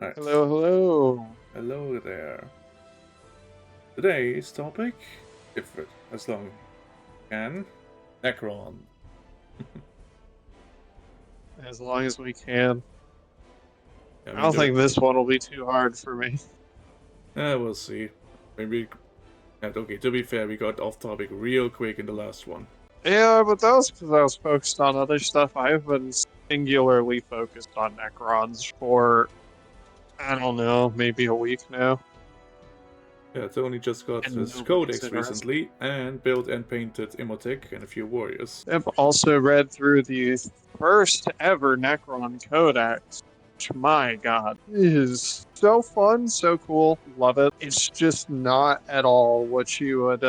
Alright, Hello, hello. hello there. Today's topic, different as long as you can, Necron. As long as we can. I I mean, don't think this one will be too hard for me. we'll see. Maybe, okay, to be fair, we got off topic real quick in the last one. Yeah, but that was because I was focused on other stuff. I've been singularly focused on Necrons for, I don't know, maybe a week now. Yeah, Tony just got And his nobody's codex interested. recently and built and painted Imhotep and a few warriors. I've also read through the first ever Necron Codex, which, my god, is so fun, so cool, love it. It's just not at all what you would,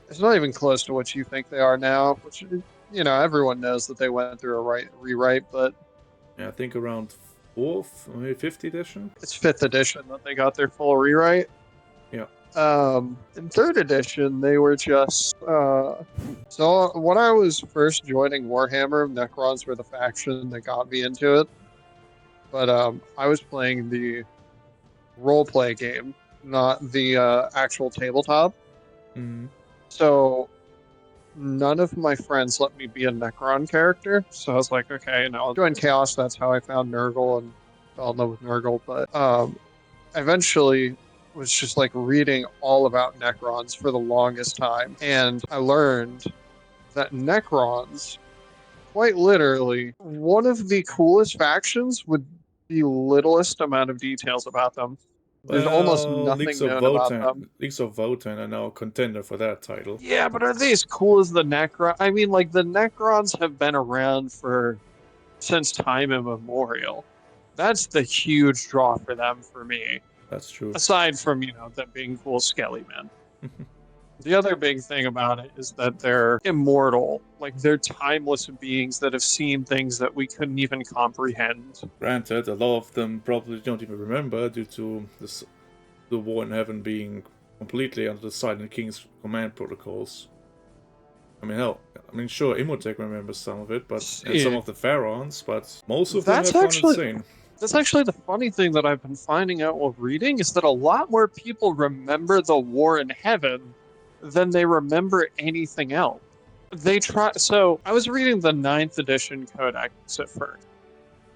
it's not even close to what you think they are now, which, everyone knows that they went through a rewrite, but Yeah, I think around 4th, or maybe 5th edition? it's 5th edition that they got their full rewrite. Yeah. In 3rd edition, they were just so when I was first joining Warhammer, Necrons were the faction that got me into it. But I was playing the role play game, not the actual tabletop. Mm. So none of my friends let me be a Necron character. So I was like, okay, I'll join Chaos. That's how I found Nurgle and fell in love with Nurgle. But eventually was just like reading all about Necrons for the longest time. And I learned that Necrons, quite literally, one of the coolest factions with the littlest amount of details about them. There's almost Well, nothing known about them. Leagues of Votan are now a contender for that title. Yeah, but are they as cool as the Necron? I mean, like, the Necrons have been around for since time immemorial. That's the huge draw for them for me. That's true. Aside from, them being cool skelly men. The other big thing about it is that they're immortal. Like, they're timeless beings that have seen things that we couldn't even comprehend. Granted, a lot of them probably don't even remember due to the war in heaven being completely under the Silent King's command protocols. I mean, hell, sure, Imhotep remembers some of it, and some See, of the pharaohs, but most of them that's have gone actually insane. that's actually the funny thing that I've been finding out while reading is that a lot more people remember the war in heaven than they remember anything else. So I was reading the 9th edition codex at first.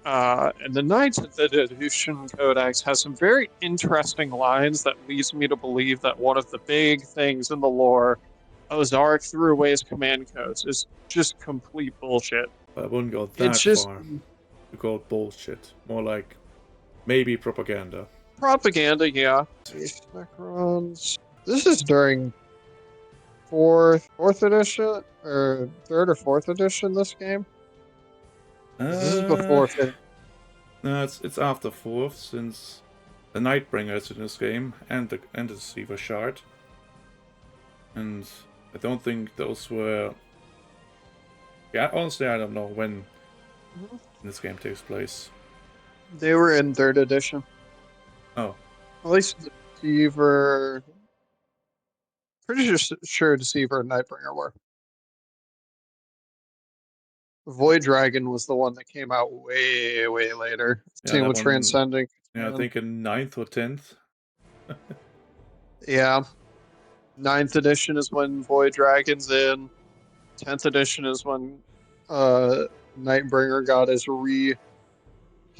And the 9th edition codex has some very interesting lines that leads me to believe that one of the big things in the lore, Ozark threw away his command codes, is just complete bullshit. But I wouldn't go It's that just far to call it bullshit. More like maybe propaganda. propaganda, yeah. Necrons. This is during fourth edition or 3rd or 4th edition. This game. This is Uh, before 5th. no, it's after 4th, since the Nightbringer is in this game, and the Deceiver Shard. And I don't think those were... Yeah, honestly, I don't know when this game takes place. They were in 3rd edition. Oh. At least Deceiver. Pretty sure Deceiver and Nightbringer were. Void Dragon was the one that came out way, way later. Yeah, Same that with one... Transcending. Yeah, I think in 9th or 10th. Yeah. 9th edition is when Void Dragon's in. 10th edition is when Nightbringer got his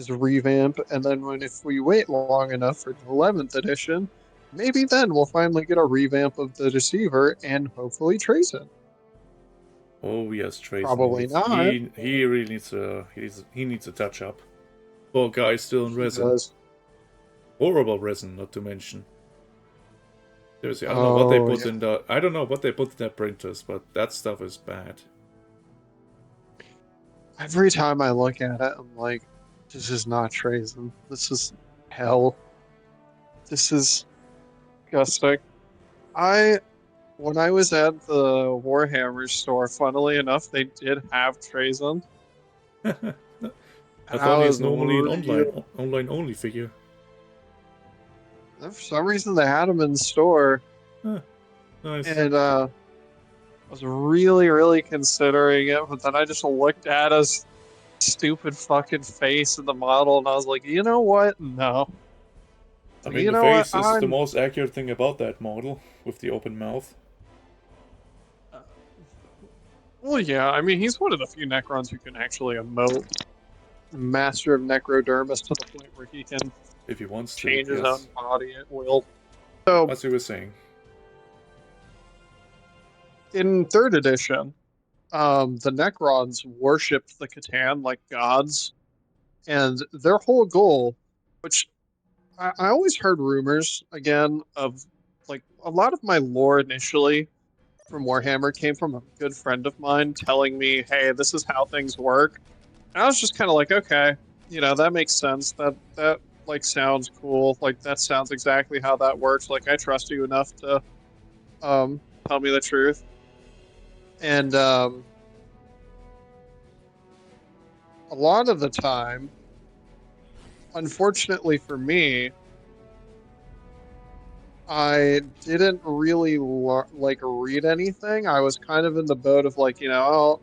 revamp, and then if we wait long enough for 11th edition, maybe then we'll finally get a revamp of the Deceiver and hopefully Tracen. Oh yes, Trace Probably needs... not. He really needs he needs a touch up. Poor guy still in He resin. does. Horrible resin, not to mention. Seriously, I don't know what they Oh put yeah. in the... I don't know what they put in their printers, but that stuff is bad. Every time I look at it, I'm like, this is not Tracen. This is hell. This is disgusting. When I was at the Warhammer store, funnily enough, they did have Tracen. I And I thought he's was normally an real. online only figure. For some reason, they had them in the store. Huh, nice. And I was really, really considering it, but then I just looked at his stupid fucking face in the model, and I was like, you know what? No. I mean, You the know what? face is the most accurate thing about that model, with the open mouth. Uh, well, yeah. I mean, he's one of the few Necrons who can actually emote. Master of Necrodermis to the point where he can If he wants to, change his own yes. body at will. So, As you were saying. in 3rd edition, the Necrons worshipped the Catan like gods, and their whole goal, which I always heard rumors again of, like, a lot of my lore initially from Warhammer came from a good friend of mine telling me, "Hey, this is how things work." And I was just kind of like, "Okay, that makes sense. That like sounds cool. Like that sounds exactly how that works. Like I trust you enough to tell me the truth." And a lot of the time, unfortunately for me, I didn't really like read anything. I was kind of in the boat of like, I'll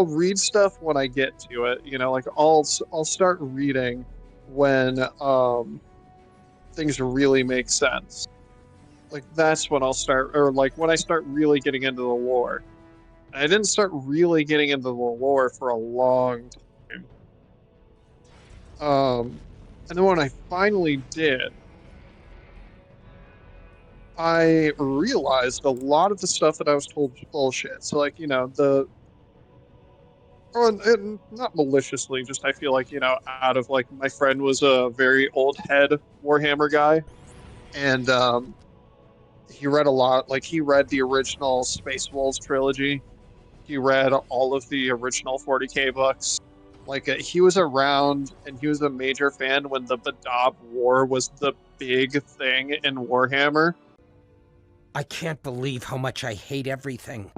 read stuff when I get to it. Like I'll start reading when things really make sense. Like that's when I'll start, or like when I start really getting into the lore. I didn't start really getting into the lore for a long time. And then when I finally did, I realized a lot of the stuff that I was told was bullshit. So, like, and not maliciously, just I feel like, out of like my friend was a very old head Warhammer guy, and he read a lot. Like, he read the original Space Wolves trilogy, he read all of the original 40K books. Like, he was around and he was a major fan when the Badab War was the big thing in Warhammer. I can't believe how much I hate everything.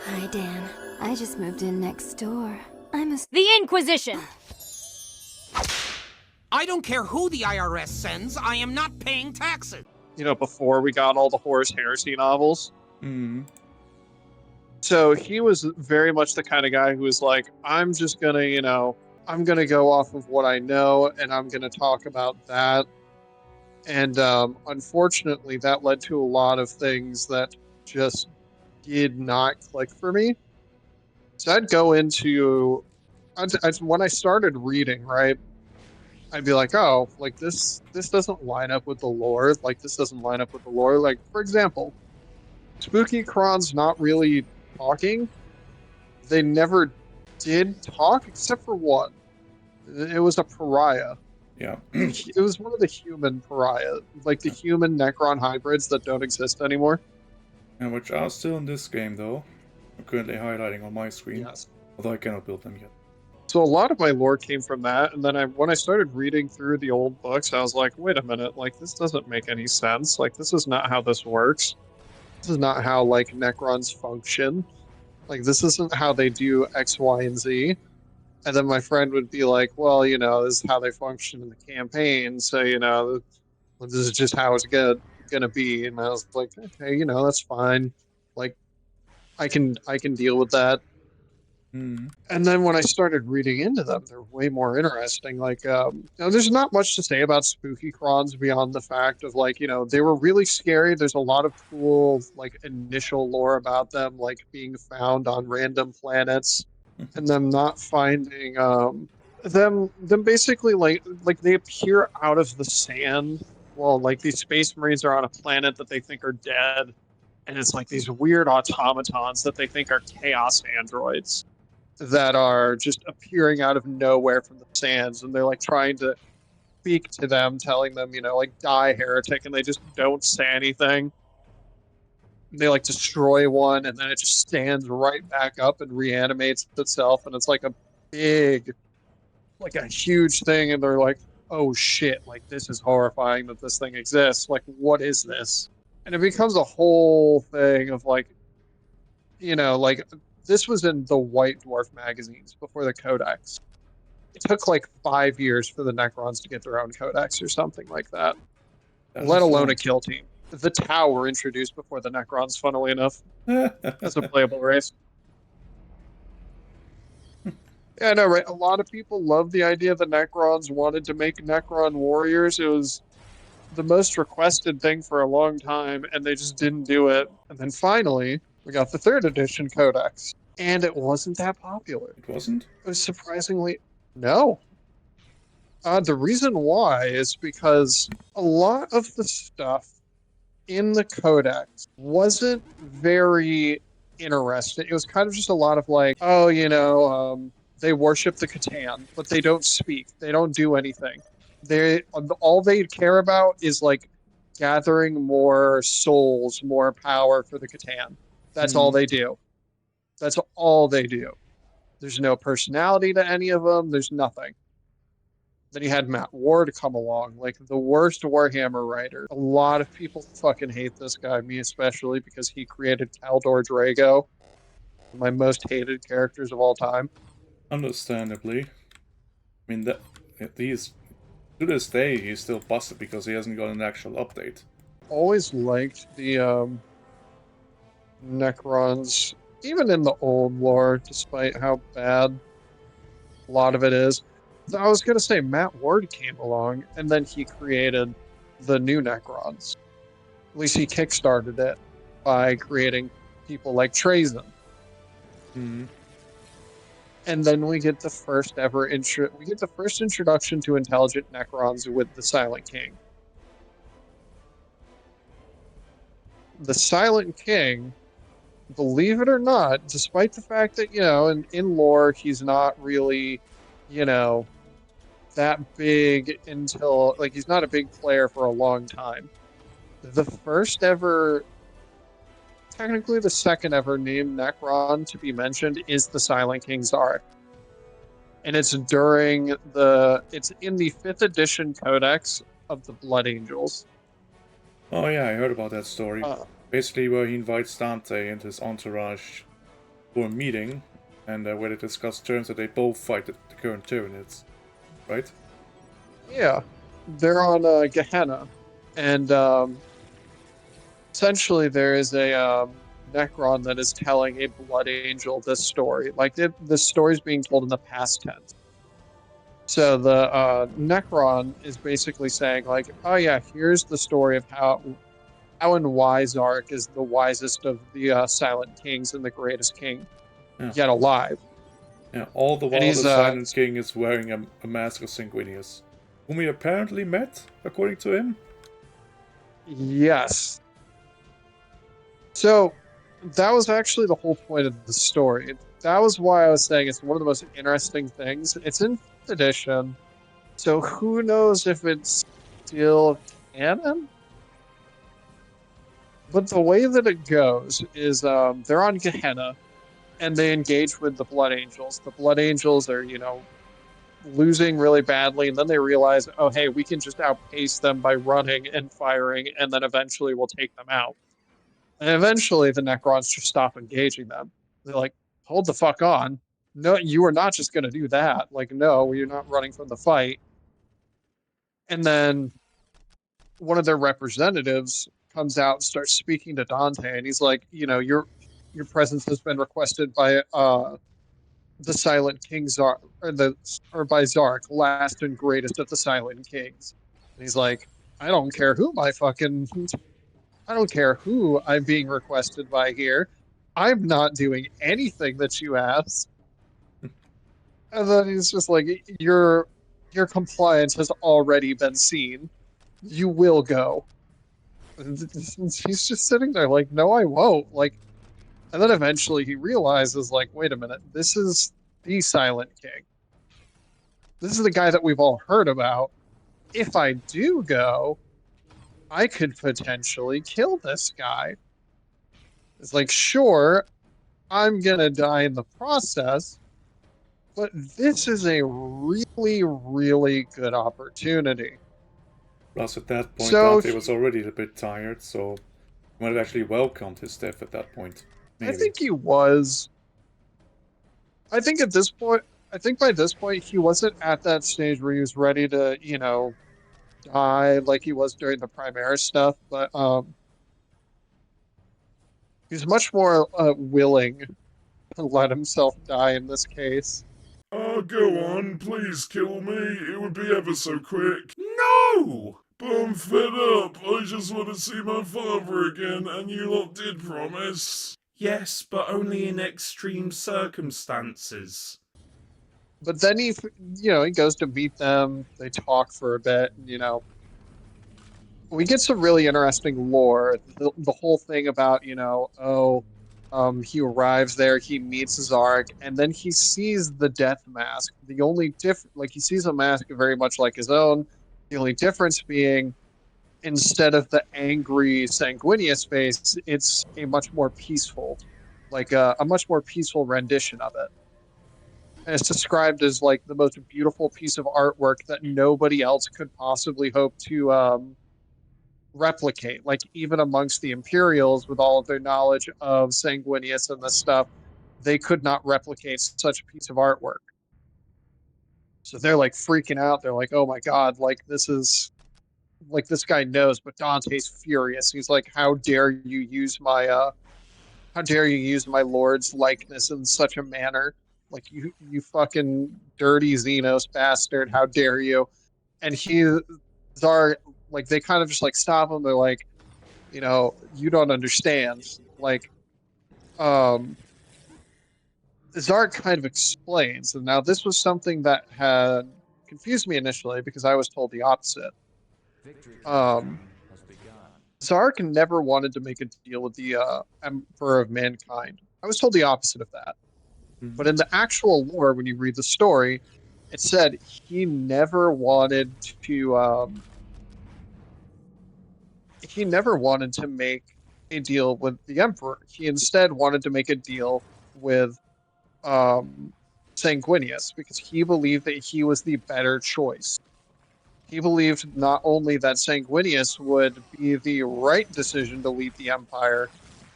Hi, Dan. I just moved in next door. I'm a... The Inquisition! I don't care who the IRS sends, I am not paying taxes. Before we got all the Horus Heresy novels. Mm. So he was very much the kind of guy who was like, I'm just gonna, I'm gonna go off of what I know and I'm gonna talk about that. And unfortunately, that led to a lot of things that just did not click for me. So I'd go into, when I started reading, right, I'd be like, oh, like this doesn't line up with the lore. Like this doesn't line up with the lore. Like, for example, Spooky Kron's not really talking. They never did talk except for one. It was a pariah. Yeah. It was one of the human pariah, like the human Necron hybrids that don't exist anymore. And which are still in this game, though. I'm currently highlighting on my screen. Yes. Although I cannot build them yet. So a lot of my lore came from that, and then when I started reading through the old books, I was like, wait a minute, like this doesn't make any sense. Like this is not how this works. This is not how like Necrons function. Like this isn't how they do X, Y, and Z. And then my friend would be like, well, this is how they function in the campaign. So, this is just how it's gonna be. And I was like, okay, that's fine. Like I can deal with that. Mm. And then when I started reading into them, they're way more interesting. Like, there's not much to say about spooky crons beyond the fact of like, they were really scary. There's a lot of cool like initial lore about them, like being found on random planets, and them not finding them basically like they appear out of the sand. Well, like these space marines are on a planet that they think are dead, and it's like these weird automatons that they think are chaos androids that are just appearing out of nowhere from the sands, and they're like trying to speak to them, telling them, like die heretic, and they just don't say anything. They like destroy one, and then it just stands right back up and reanimates itself, and it's like a big, like a huge thing, and they're like, oh shit, like this is horrifying that this thing exists. Like, what is this? And it becomes a whole thing of like, like this was in the White Dwarf magazines before the Codex. It took like 5 years for the Necrons to get their own Codex or something like that, That let is alone long. a kill team. The Tau were introduced before the Necrons, funnily enough, as a playable race. Yeah, I know, right? A lot of people love the idea that Necrons wanted to make Necron warriors. It was the most requested thing for a long time, and they just didn't do it. And then finally, we got the third edition codex, and it wasn't that popular. It wasn't? It was surprisingly no. The reason why is because a lot of the stuff in the codex wasn't very interesting. It was kind of just a lot of like, oh, they worship the Catan, but they don't speak. They don't do anything. They all they care about is like gathering more souls, more power for the Catan. That's all Hmm. they do. That's all they do. There's no personality to any of them. There's nothing. Then you had Matt Ward come along, like the worst Warhammer writer. A lot of people fucking hate this guy, me especially, because he created Kaldor Drago, my most hated characters of all time. Understandably. I mean, that he's to this day he's still busted because he hasn't got an actual update. Always liked the Necrons, even in the old lore, despite how bad a lot of it is. I was gonna say Matt Ward came along, and then he created the new Necrons. At least he kickstarted it by creating people like Trazen. Hmm. And then we get the first ever introduction to intelligent Necrons with the Silent King. The Silent King, believe it or not, despite the fact that, in lore he's not really, you know, that big until like he's not a big player for a long time. The first ever, technically the second ever named Necron to be mentioned is the Silent King Zark. And it's in the 5th edition codex of the Blood Angels. Oh yeah, I heard about that story. Uh, Basically, where he invites Dante and his entourage for a meeting, and where they discuss terms that they both fight the current Tyranids, right? yeah, they're on Gehenna, and essentially there is a Necron that is telling a Blood Angel this story. Like this story is being told in the past tense. So the Necron is basically saying like, oh yeah, here's the story of how and why Zark is the wisest of the Silent Kings and the greatest king Yeah. yet alive. Yeah, all the And while he's the Silent King is wearing a mask of Sanguinius, whom he apparently met, according to him. yes. So that was actually the whole point of the story. That was why I was saying it's one of the most interesting things. It's in 5th edition, so who knows if it's still canon? But the way that it goes is they're on Gehenna and they engage with the Blood Angels. The Blood Angels are, losing really badly, and then they realize, oh, hey, we can just outpace them by running and firing, and then eventually we'll take them out. And eventually the Necrons just stop engaging them. They're like, hold the fuck on. No, you are not just going to do that. Like, no, you're not running from the fight. And then one of their representatives comes out and starts speaking to Dante, and he's like, your presence has been requested by the Silent King Zark, or by Zark, last and greatest of the Silent Kings. And he's like, I don't care I don't care who I'm being requested by here. I'm not doing anything that you ask. And then he's just like, your compliance has already been seen. You will go. And he's just sitting there like, no, I won't. Like, and then eventually he realizes, like, wait a minute, this is the Silent King. This is the guy that we've all heard about. If I do go, I could potentially kill this guy. It's like, sure, I'm gonna die in the process, but this is a really, really good opportunity. Plus, at that point, So Dante was already a bit tired, so he might have actually welcomed his death at that point. I Maybe. think he was. I think at this point, I think by this point, he wasn't at that stage where he was ready to, die like he was during the Primaris stuff, but he's much more willing to let himself die in this case. Oh, go on, please kill me. It would be ever so quick. No! But I'm fed up. I just want to see my father again, and you lot did promise. Yes, but only in extreme circumstances. But then he goes to meet them. They talk for a bit, and we get some really interesting lore. The whole thing about he arrives there, he meets Zark, and then he sees the death mask. The only he sees a mask very much like his own. The only difference being, instead of the angry sanguineous face, it's a much more peaceful, a much more peaceful rendition of it. And it's described as like the most beautiful piece of artwork that nobody else could possibly hope to replicate. Like, even amongst the Imperials, with all of their knowledge of Sanguinius and this stuff, they could not replicate such a piece of artwork. So they're like freaking out. They're like, "Oh my god! This guy knows." But Dante's furious. He's like, "How dare you use my lord's likeness in such a manner? Like, you fucking dirty Xenos bastard! How dare you?" And Zar, like, they kind of just like stop him. They're like, "You don't understand." Like, Zark kind of explains, and now this was something that had confused me initially because I was told the opposite. Zark never wanted to make a deal with the Emperor of Mankind. I was told the opposite of that. But in the actual lore, when you read the story, it said he never wanted to. He never wanted to make a deal with the Emperor. He instead wanted to make a deal with Sanguinius because he believed that he was the better choice. He believed not only that Sanguinius would be the right decision to lead the Empire,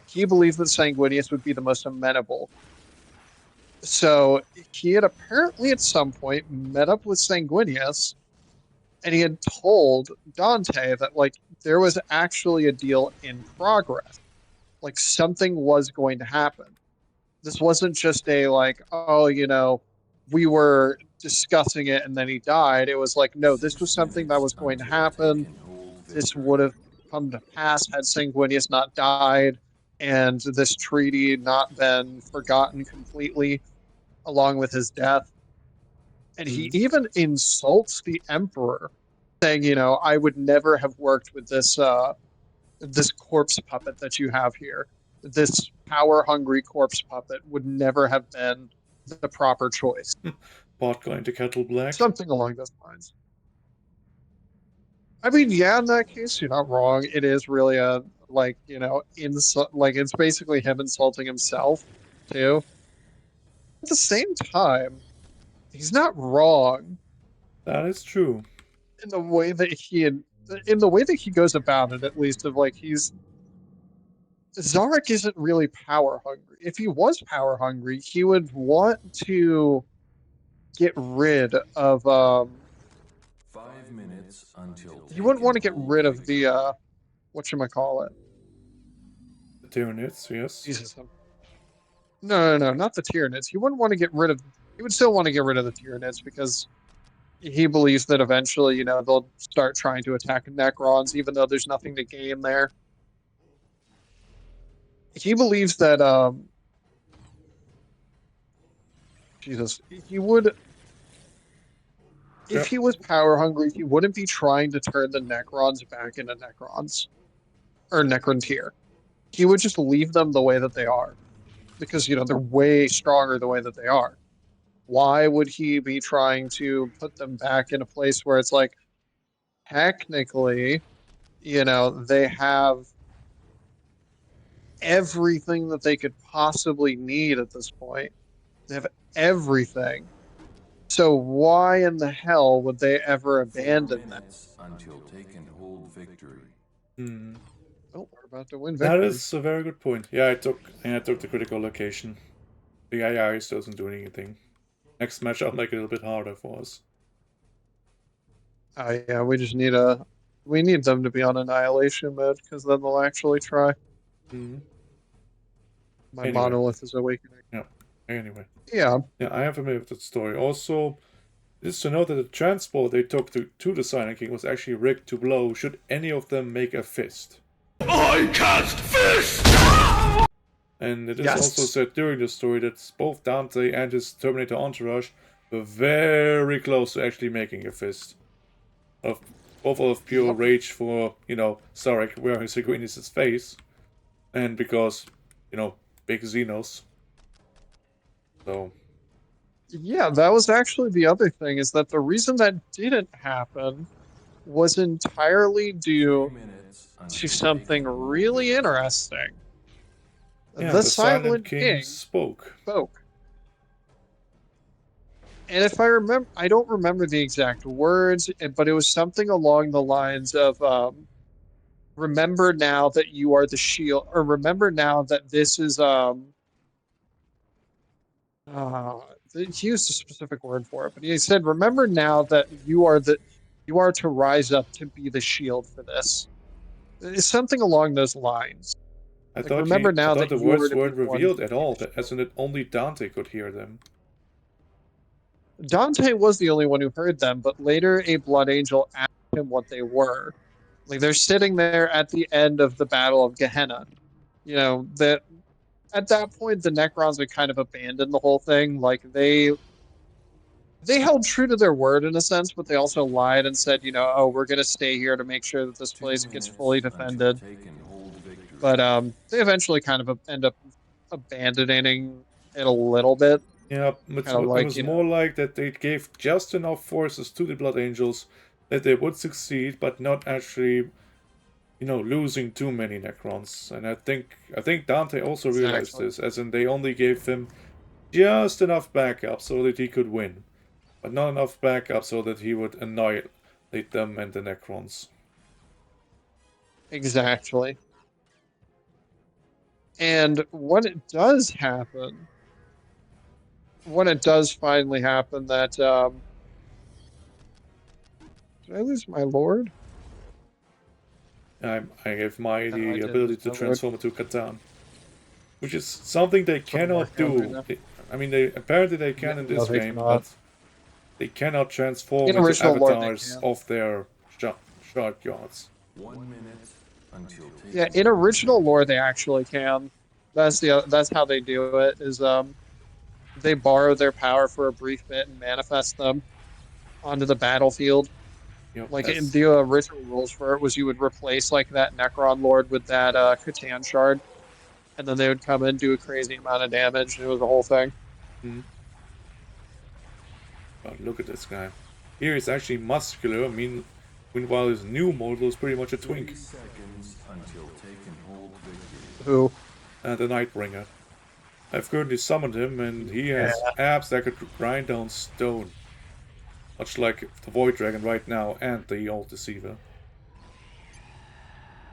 he believed that Sanguinius would be the most amenable. So he had apparently at some point met up with Sanguinius, and he had told Dante that like there was actually a deal in progress. Like, something was going to happen. This wasn't just a like, oh, we were discussing it and then he died. It was like, no, this was something that was going to happen. This would have come to pass had Sanguinius not died and this treaty not been forgotten completely along with his death. And he even insults the Emperor, saying, I would never have worked with this corpse puppet that you have here. This power-hungry corpse puppet would never have been the proper choice. Pot going to kettle black. Something along those lines. I mean, yeah, in that case, you're not wrong. It is really a it's basically him insulting himself too. At the same time, he's not wrong That is true. in the way that he goes about it. At least of like Zarek isn't really power hungry. If he was power hungry, he would want to get rid of 5 minutes until he wouldn't want to get rid of the whatchamacallit. The Tyranids, yes. Jesus. No, not the Tyranids. He wouldn't want to get rid of he would still want to get rid of the Tyranids because he believes that eventually, they'll start trying to attack Necrons, even though there's nothing to gain there. He believes that Jesus, he would if he was power hungry, he wouldn't be trying to turn the Necrons back into Necrons or Necrontyr. He would just leave them the way that they are because they're way stronger the way that they are. Why would he be trying to put them back in a place where it's like technically, they have everything that they could possibly need at this point. They have everything. So why in the hell would they ever abandon that? Until taken hold victory. Oh, we're about to win victory. That is a very good point. Yeah, I took the critical location. The AI doesn't do anything. Next match I'll make it a little bit harder for us. Yeah, we just need them to be on annihilation mode because then they'll actually try. My monolith is awakening. Yeah. Anyway. Yeah. Yeah, I am familiar with that story. Also, it's to note that the transport they took to the Silent King was actually rigged to blow should any of them make a fist. I cast fist! And it is Yes. also said during the story that both Dante and his Terminator entourage were very close to actually making a fist. Both out of pure Yep. rage for, Zarek wearing Seguinus' face. And because, big Xenos. So... Yeah, that was actually the other thing, is that the reason that didn't happen was entirely due 3 minutes to until something taking hold really victory. interesting. Yeah, The the Silent King King spoke. spoke. And if I remember, I don't remember the exact words, but it was something along the lines of, remember now that you are the shield, or remember now that this is, he used a specific word for it, but he said, remember now that you are to rise up to be the shield for this. It's something along those lines. I Like, thought remember now the that you are words to be weren't the one revealed to at be all, the shield. as in that only Dante could hear them. Dante was the only one who heard them, but later a blood angel asked him what they were. Like, they're sitting there at the end of the Battle of Gehenna. That at that point the Necrons had kind of abandoned the whole thing. Like, they held true to their word in a sense, but they also lied and said, oh, we're going to stay here to make sure that this 2 place gets minutes fully until defended. taking hold victory. But they eventually kind of end up abandoning it a little bit. Yeah, Kind of it like, was more like that they gave just enough forces to the Blood Angels that they would succeed, but not actually, losing too many Necrons. And I think Dante also realized Exactly. this, as in they only gave him just enough backup so that he could win, but not enough backup so that he would annihilate them and the Necrons. Exactly. And when it does finally happen that, did I lose my lord? I gave Mai No, I the did ability lose to my lord. transform into Catan, which is something they Put him cannot back down there do. now. I mean, they apparently they can Yeah, in no, this they game, cannot. but they cannot transform In into original lore, they avatars can. of their shard yards. 1 minute until taking Yeah, in original lore, they actually can. That's how they do it. Is they borrow their power for a brief bit and manifest them onto the battlefield. Like, in As the original rules for it was you would replace like that Necron Lord with that Catan shard, and then they would come in, do a crazy amount of damage, and it was the whole thing. oh, look at this guy. Here he's actually muscular. Meanwhile his new model is pretty much a 30 twink. seconds until taking hold victory. Who? The Nightbringer. I've currently summoned him, and he has abs that could grind down stone. Much like the Void Dragon right now, and the Old Deceiver.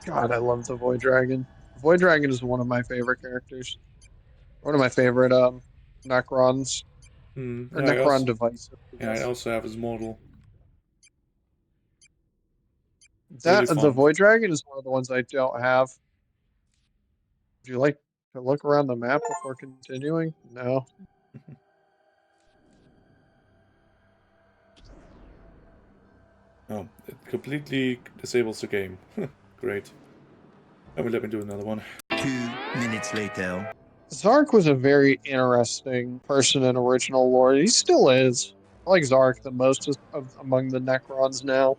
God, I love the Void Dragon. Void Dragon is one of my favorite characters. One of my favorite Necrons. Or Yeah, Necron devices, I I guess. also have his model. Really The fun. Void Dragon is one of the ones I don't have. Would you like to look around the map before continuing? No. Oh, it completely disables the game. Great. Let me do another one. 2 minutes later. Zark was a very interesting person in original lore. He still is. I like Zark the most among the Necrons now.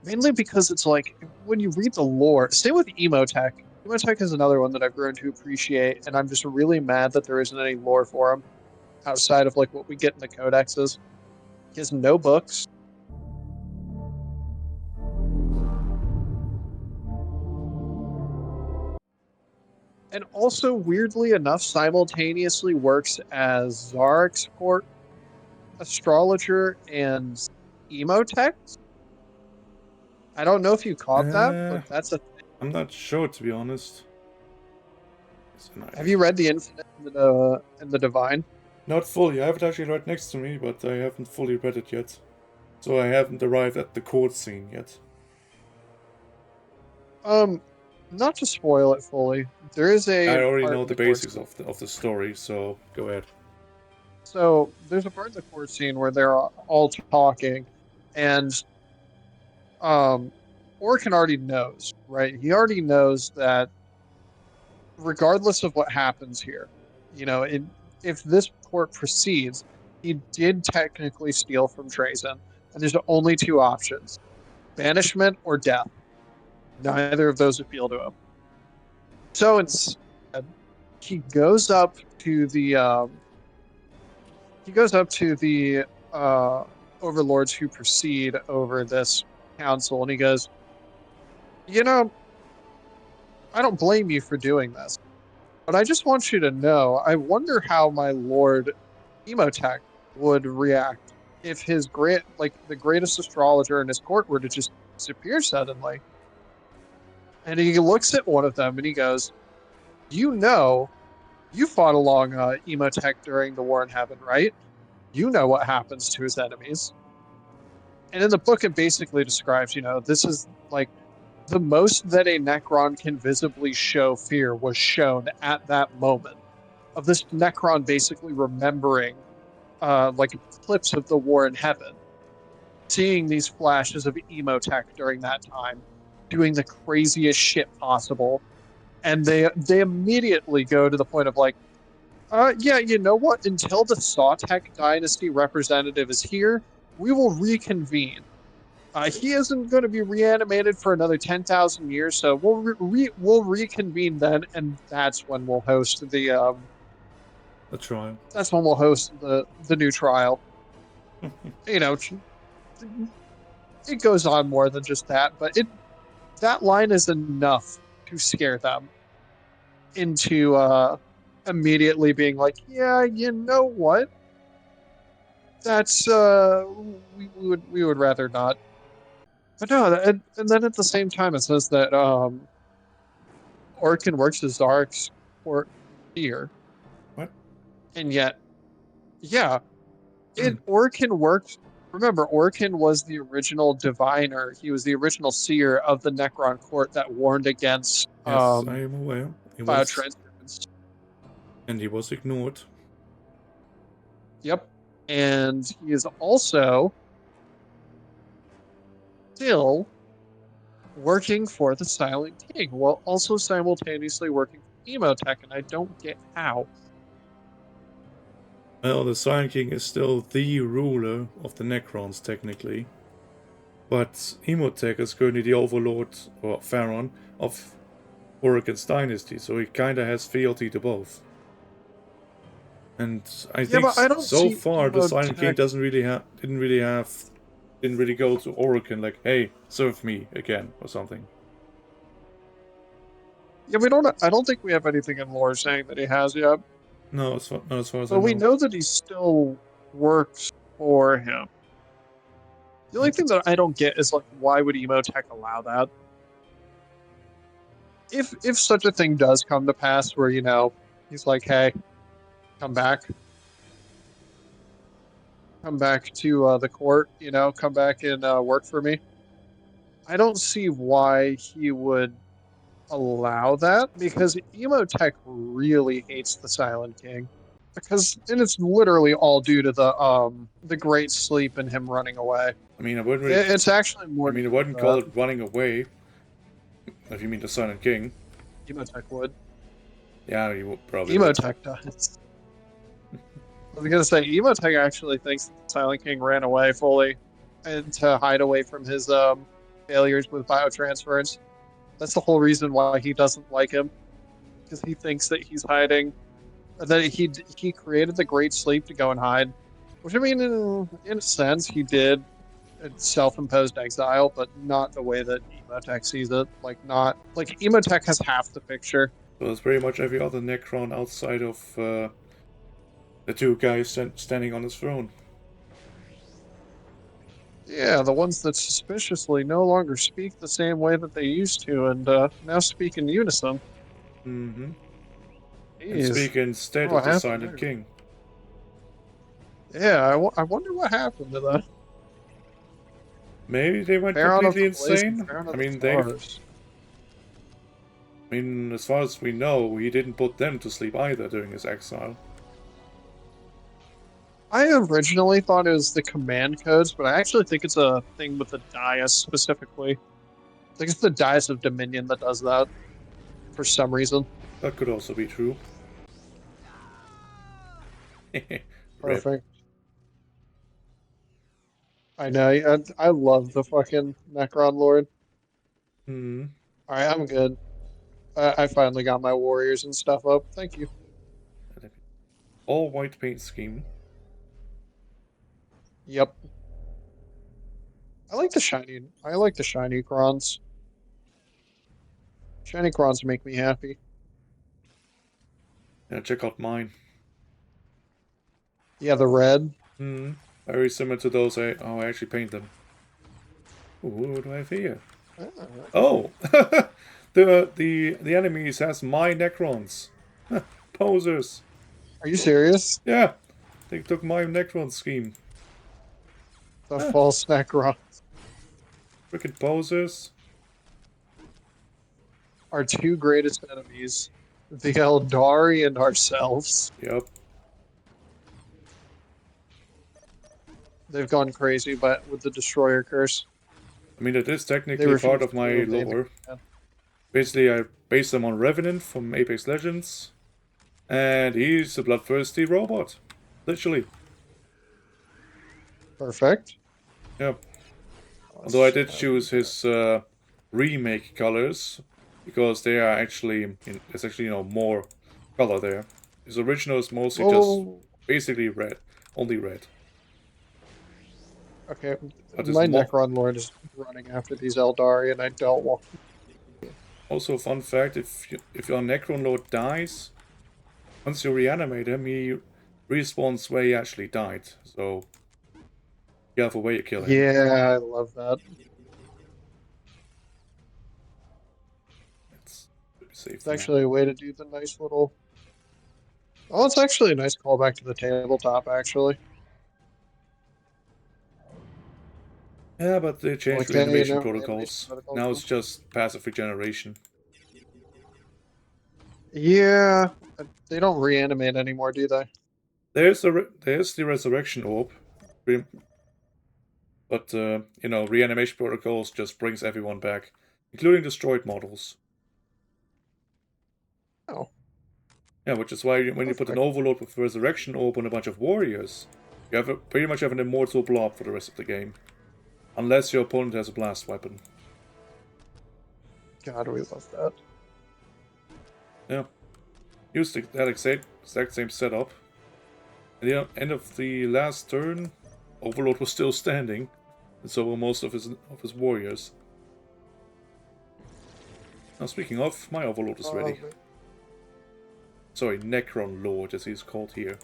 Mainly because it's like, when you read the lore, same with Emotech. Emotech is another one that I've grown to appreciate, and I'm just really mad that there isn't any lore for him outside of like what we get in the codexes. He has no books. And also, weirdly enough, simultaneously works as Zarek's court astrologer and Emotech. I don't know if you caught that, but that's a thing. I'm not sure, to be honest. Have you read the Infinite in the Divine? Not fully. I have it actually right next to me, but I haven't fully read it yet. So I haven't arrived at the court scene yet. not to spoil it fully, there is a I already part know in the court basics scene. of the story, so go ahead. So there's a part in the court scene where they're all talking, and Orkin already knows, right? He already knows that regardless of what happens here, you know, if this court proceeds, he did technically steal from Trazen, and there's only two options: banishment or death. Neither of those appeal to him. So instead, he goes up to the uh, overlords who proceed over this council, and he goes, "You know, I don't blame you for doing this, but I just want you to know, I wonder how my lord Emotech would react if his the greatest astrologer in his court were to just disappear suddenly." And he looks at one of them and he goes, "You know, you fought along Emotech during the War in Heaven, right? You know what happens to his enemies." And in the book, it basically describes, you know, this is like the most that a Necron can visibly show fear was shown at that moment of this Necron basically remembering like clips of the War in Heaven, seeing these flashes of Emotech during that time, doing the craziest shit possible. And they immediately go to the point of like, yeah, you know what? Until the Sawtech Dynasty representative is here, we will reconvene. He isn't going to be reanimated for another 10,000 years, so we'll reconvene then, and that's when we'll host The trial. the new trial. You know, it goes on more than just that, but that line is enough to scare them into immediately being like, yeah, you know what? That's we would rather not. But no, and then at the same time, it says that Orkin works as Zark's court here, What? and yet, yeah, Orkin worked. Remember, Orkin was the original diviner. He was the original seer of the Necron court that warned against Yes, I am aware. biotransference. And he was ignored. Yep, and he is also still working for the Silent King, while also simultaneously working for Emotech, and I don't get how. Well, the Silent King is still the ruler of the Necrons, technically. But Emotech is currently the overlord, or Pharaon, of Orokin's dynasty, so he kinda has fealty to both. And I think but I don't so see far the Silent King Emotech. didn't really go to Orokin like, hey, serve me again, or something. Yeah, I don't think we have anything in lore saying that he has yet. No, not as far as I But we know. know that he still works for him. The only thing that I don't get is like, why would Emotech allow that? If such a thing does come to pass, where you know he's like, hey, come back to the court, you know, come back and work for me. I don't see why he would allow that because Emotech really hates the Silent King. And it's literally all due to the great sleep and him running away. I mean, I wouldn't really. It's actually more. I mean, I wouldn't call it running away. If you mean the Silent King. Emotech would. Yeah, you probably would. Emotech does. I was gonna say Emotech actually thinks that the Silent King ran away fully, and to hide away from his failures with biotransference. That's the whole reason why he doesn't like him, because he thinks that he's hiding, that he created the Great Sleep to go and hide. Which I mean, in a sense, he did self-imposed exile, but not the way that Emotech sees it. Like not like Emotech has half the picture. So it's pretty much every other Necron outside of the two guys standing on his throne. Yeah, the ones that suspiciously no longer speak the same way that they used to, and now speak in unison. Mm-hmm. And Jeez. speak instead What of the happened Silent there? King. Yeah, I wonder what happened to that. Maybe they went Baron of completely the Blazing insane. Baron I of mean, the Stars. I mean, as far as we know, he didn't put them to sleep either during his exile. I originally thought it was the command codes, but I actually think it's a thing with the Dais specifically. I think it's the Dais of Dominion that does that for some reason. That could also be true. Rip. Perfect. I know. I love the fucking Necron Lord. Hmm. All right, I'm good. I finally got my warriors and stuff up. Thank you. All white paint scheme. Yep. I like the shiny crons. Shiny crons make me happy. Yeah, check out mine. Yeah, the red. Hmm. Very similar to those I actually paint them. Ooh, what do I have here? Oh, the enemies has my Necrons. Posers. Are you serious? Yeah, they took my Necron scheme. The false Necron. Freaking posers. Our two greatest enemies, the Eldari and ourselves. Yep. They've gone crazy, but with the Destroyer curse. I mean, it is They technically part refuse of to my obey the lore. command. Basically, I based them on Revenant from Apex Legends. And he's a bloodthirsty robot. Literally. Perfect. Yep. Although I did choose his remake colors, because they are actually, there's actually, more color there. His original is mostly just basically red. Only red. Okay, But my his Necron Lord is running after these Eldari, and I don't want. Also, fun fact, if your Necron Lord dies, once you reanimate him, he respawns where he actually died. So, careful where you kill him. Yeah, I love that. It's safe. It's actually a way to do the nice little. Oh, it's actually a nice callback to the tabletop, actually. Yeah, but they changed Like, reanimation reanimation protocols. protocols. Now it's just passive regeneration. Yeah, they don't reanimate anymore, do they? There's the resurrection orb, but reanimation protocols just brings everyone back, including destroyed models. Oh. Yeah, which is why when you put an overload with resurrection orb on a bunch of warriors, you have pretty much have an immortal blob for the rest of the game, unless your opponent has a blast weapon. God, we love that. Yeah, use that exact same setup. At the end of the last turn, Overlord was still standing, and so were most of his warriors. Now, speaking of, my Overlord is ready. Okay. Sorry, Necron Lord, as he's called here.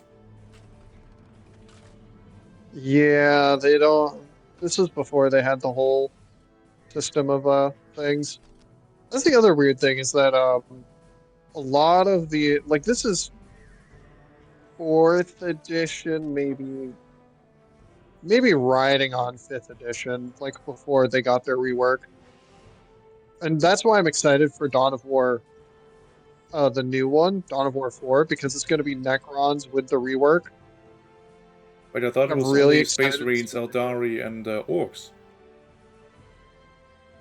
Yeah, they don't. This is before they had the whole system of things. That's the other weird thing is that a lot of the this is 4th edition, maybe riding on 5th edition, like before they got their rework. And that's why I'm excited for Dawn of War, the new one, Dawn of War 4, because it's going to be Necrons with the rework. But I thought it I'm was really only Space excited. Marines, Eldari, and Orcs.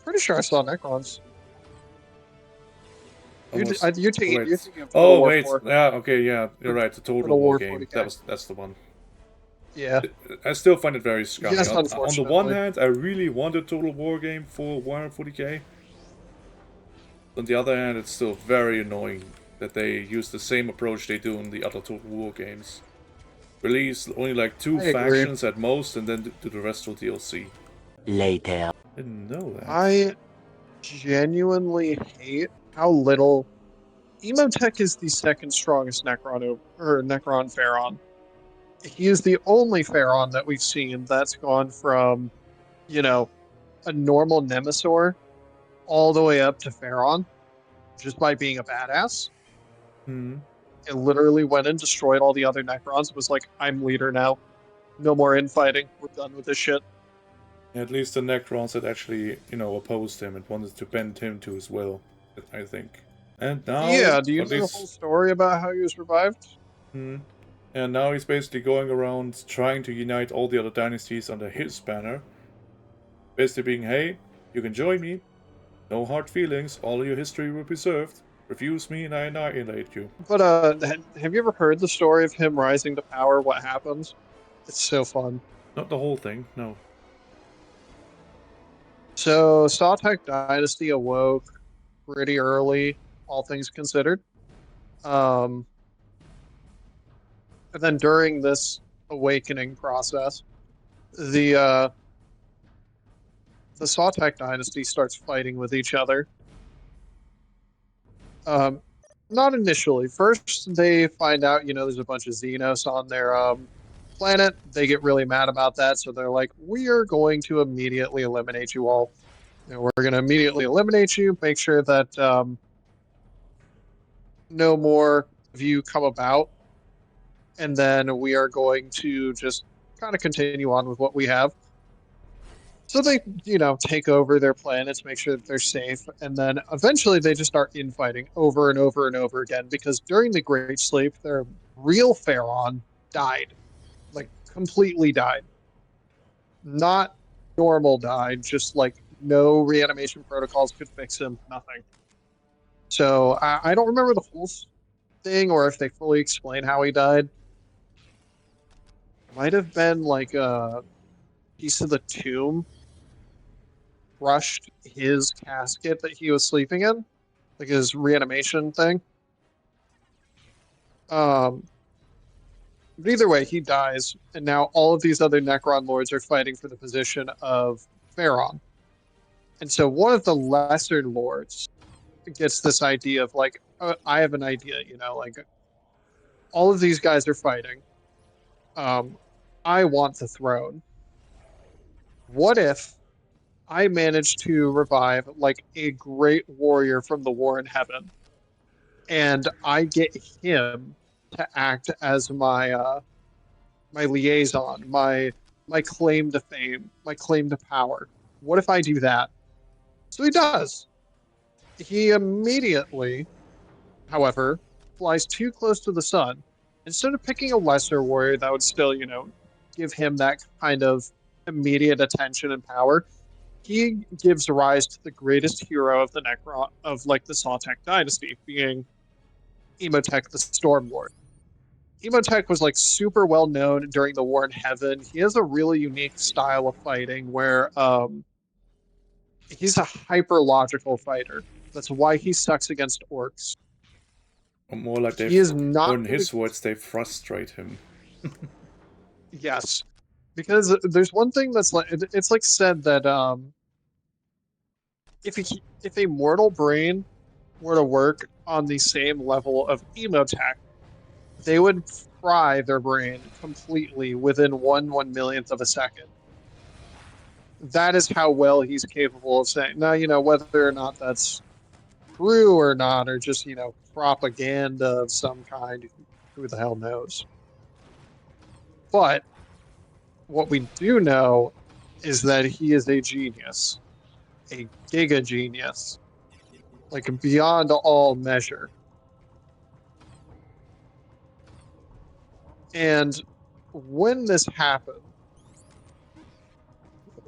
Pretty sure I saw Necrons. You're thinking of Total Oh War wait, 4. yeah, okay, yeah, you're right. The Total War game. 40K. That's the one. Yeah. I still find it very scummy. Yes, On the one unfortunately. hand, I really want a Total War game for 140k. On the other hand, it's still very annoying that they use the same approach they do in the other Total War games. Release only like 2 factions at most, and then do the rest with DLC. Later. Didn't know that. I genuinely hate how little. Emotech is the second strongest Necron Pharaon. He is the only Pharaon that we've seen that's gone from, a normal Nemesaur all the way up to Pharaon just by being a badass. Hmm. It literally went and destroyed all the other Necrons. Was like, I'm leader now. No more infighting. We're done with this shit. At least the Necrons that actually, opposed him and wanted to bend him to his will, I think. And now, Yeah, do you at know the least, whole story about how he was revived? and now he's basically going around trying to unite all the other dynasties under his banner. Basically being, hey, you can join me. No hard feelings. All your history will be preserved. Refuse me and I annihilate you. But have you ever heard the story of him rising to power? What happens? It's so fun. Not the whole thing, no. So Sawtech Dynasty awoke pretty early, all things considered. And then during this awakening process, the the Sawtech Dynasty starts fighting with each other. Not initially. First, they find out, there's a bunch of Xenos on their planet. They get really mad about that, so they're like, "We are going to immediately eliminate you all. We're going to immediately eliminate you. Make sure that no more of you come about, and then we are going to just kind of continue on with what we have." So they, take over their planets, make sure that they're safe, and then eventually they just start infighting over and over and over again because during the Great Sleep, their real Pharaon died. Like, completely died. Not normal died, just like no reanimation protocols could fix him, nothing. So I don't remember the whole thing or if they fully explain how he died. Might have been like a piece of the tomb crushed his casket that he was sleeping in, like his reanimation thing. But either way, he dies, and now all of these other Necron lords are fighting for the position of Pharaon. And so one of the lesser lords gets this idea of like, I have an idea, like all of these guys are fighting. I want the throne. What if I manage to revive like a great warrior from the War in Heaven, and I get him to act as my liaison, my claim to fame, my claim to power. What if I do that? So he does. He immediately, however, flies too close to the sun. Instead of picking a lesser warrior that would still, give him that kind of immediate attention and power, he gives rise to the greatest hero of the Necron of like the Sawtech dynasty, being Emotech the Stormlord. Emotech was like super well known during the War in Heaven. He has a really unique style of fighting where he's a hyper logical fighter. That's why he sucks against orcs. Or more like He is not or in really, his words, they frustrate him. yes, because there's one thing that's like it's like said that if a mortal brain were to work on the same level of Emotech, they would fry their brain completely within one millionth of a second. That is how well he's capable of saying. Now, whether or not that's true or not, or just, propaganda of some kind, who the hell knows. But what we do know is that he is a genius, a giga genius, like beyond all measure. And when this happened,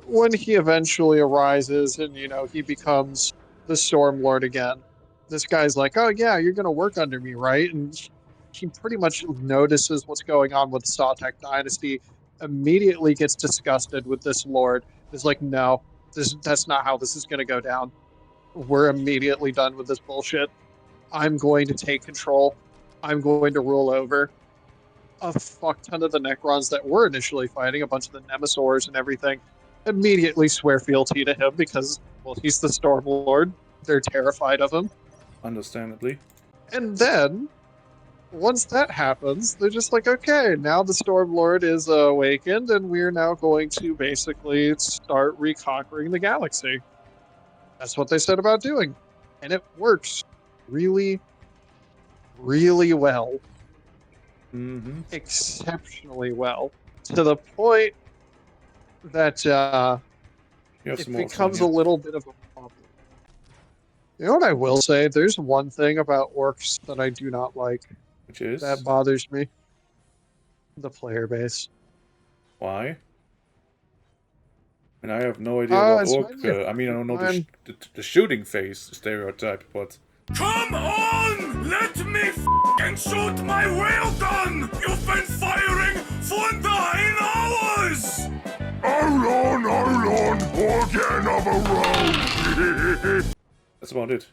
when he eventually arises and he becomes the Stormlord again, this guy's like, "Oh yeah, you're gonna work under me, right?" And he pretty much notices what's going on with the Sawtech dynasty, immediately gets disgusted with this lord. Is like, "No, that's not how this is gonna go down. We're immediately done with this bullshit. I'm going to take control. I'm going to rule over a fuck ton of the Necrons that were initially fighting, a bunch of the Nemesaurs and everything, immediately swear fealty to him because, well, he's the Stormlord. They're terrified of him. Understandably. And then, once that happens, they're just like, okay, now the Stormlord is awakened, and we're now going to basically start reconquering the galaxy. That's what they said about doing. And it works really, really well. Mm-hmm. Exceptionally well. To the point that You have it some more becomes a opinion. little bit of a problem. You know what I will say? There's one thing about orcs that I do not like. Which is That bothers me. The player base. why? And I have no idea about It's orc. mainly I mean, I don't know fine. the shooting phase stereotype, but Come on! Let me f***ing shoot my whale gun! You've been firing for 9 hours! Hold on, we'll get another round! that's about it.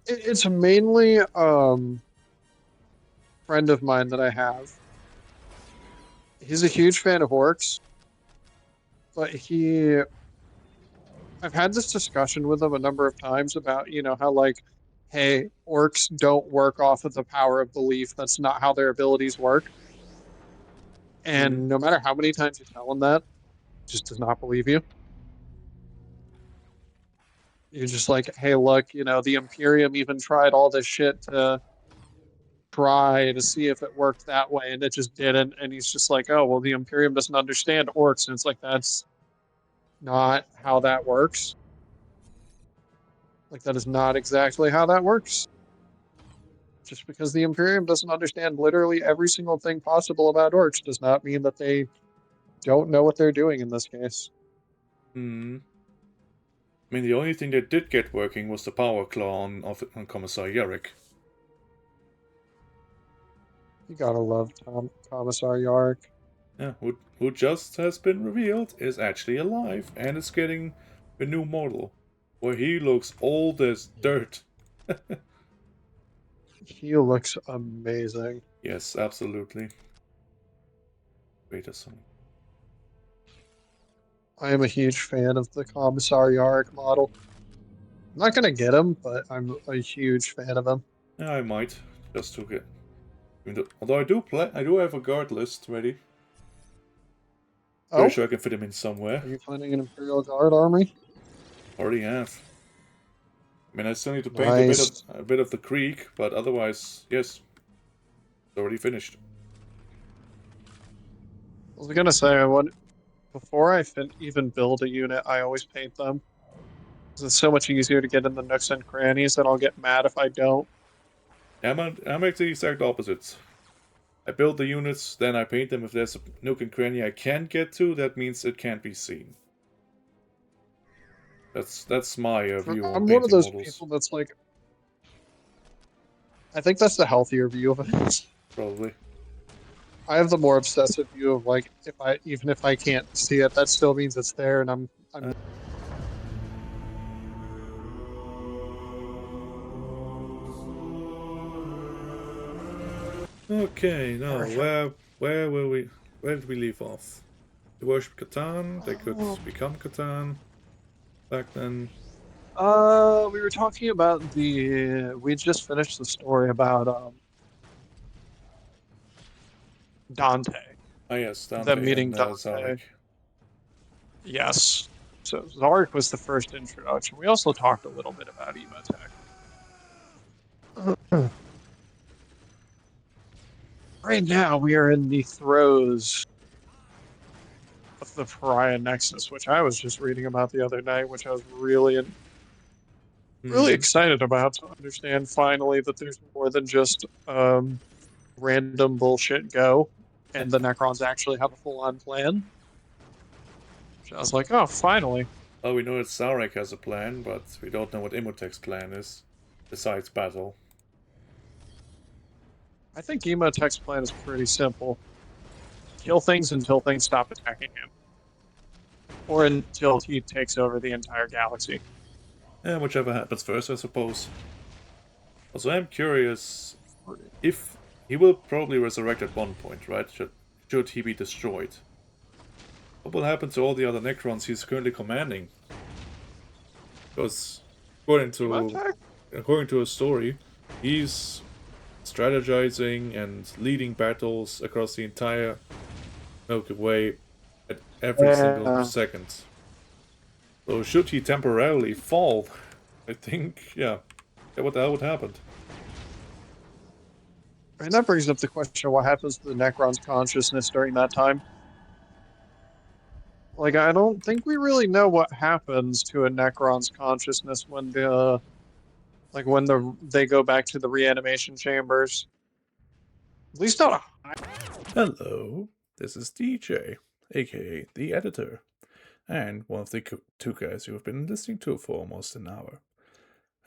It's mainly friend of mine that I have. He's a huge fan of orcs, but I've had this discussion with him a number of times about, how like, hey, orcs don't work off of the power of belief. That's not how their abilities work. And no matter how many times you tell him that, he just does not believe you. You're just like, hey, look, the Imperium even tried all this shit to try to see if it worked that way, and it just didn't. And he's just like, oh, well, the Imperium doesn't understand orcs. And it's like, that's not how that works. Like, that is not exactly how that works. Just because the Imperium doesn't understand literally every single thing possible about orcs does not mean that they don't know what they're doing in this case. Hmm. I mean, the only thing that did get working was the power claw on Commissar Yarick. You gotta love Commissar Yark. Yeah, who just has been revealed is actually alive and is getting a new model, where he looks old as dirt. He looks amazing. Yes, absolutely. Wait a second. I am a huge fan of the Commissar Yark model. I'm not gonna get him, but I'm a huge fan of him. Yeah, I might just to get. Although I do have a guard list ready. Oh, Pretty sure I can fit him in somewhere. are you planning an Imperial Guard army? Already have. I mean, I still need to paint Nice. a bit of the creek, but otherwise, yes, it's already finished. I was gonna say, before I even build a unit, I always paint them. 'Cause it's so much easier to get in the nooks and crannies, and I'll get mad if I don't. I'm like the exact opposite. I build the units, then I paint them. If there's a nook and cranny I can't get to, that means it can't be seen. That's my view on I'm painting one of those models. people that's like, I think that's the healthier view of it. Probably. I have the more obsessive view of like, even if I can't see it, that still means it's there, and I'm Okay, now where did we leave off? They worship Catan, they could become Catan back then. We were talking about we just finished the story about Dante. Ah yes, Dante Them meeting and Dante. Zarek. Yes. So Zarek was the first introduction. We also talked a little bit about Emotech. Right now, we are in the throes of the Pariah Nexus, which I was just reading about the other night, which I was really excited about to understand finally that there's more than just random bullshit go, and the Necrons actually have a full-on plan. Which I was like, oh, finally. Well, we know that Zarek has a plan, but we don't know what Imhotech's plan is, besides battle. I think Emotech's plan is pretty simple. Kill things until things stop attacking him. Or until he takes over the entire galaxy. Yeah, whichever happens first, I suppose. Also, I'm curious if he will probably resurrect at one point, right? Should he be destroyed? What will happen to all the other Necrons he's currently commanding? Because according to a story, he's strategizing and leading battles across the entire Milky Way at every single second. So should he temporarily fall, I think, yeah, what the hell would happen? And that brings up the question of what happens to the Necron's consciousness during that time. Like, I don't think we really know what happens to a Necron's consciousness when Like when they go back to the reanimation chambers. At least not a Hello, this is DJ, aka the editor, and one of the two guys you have been listening to for almost an hour.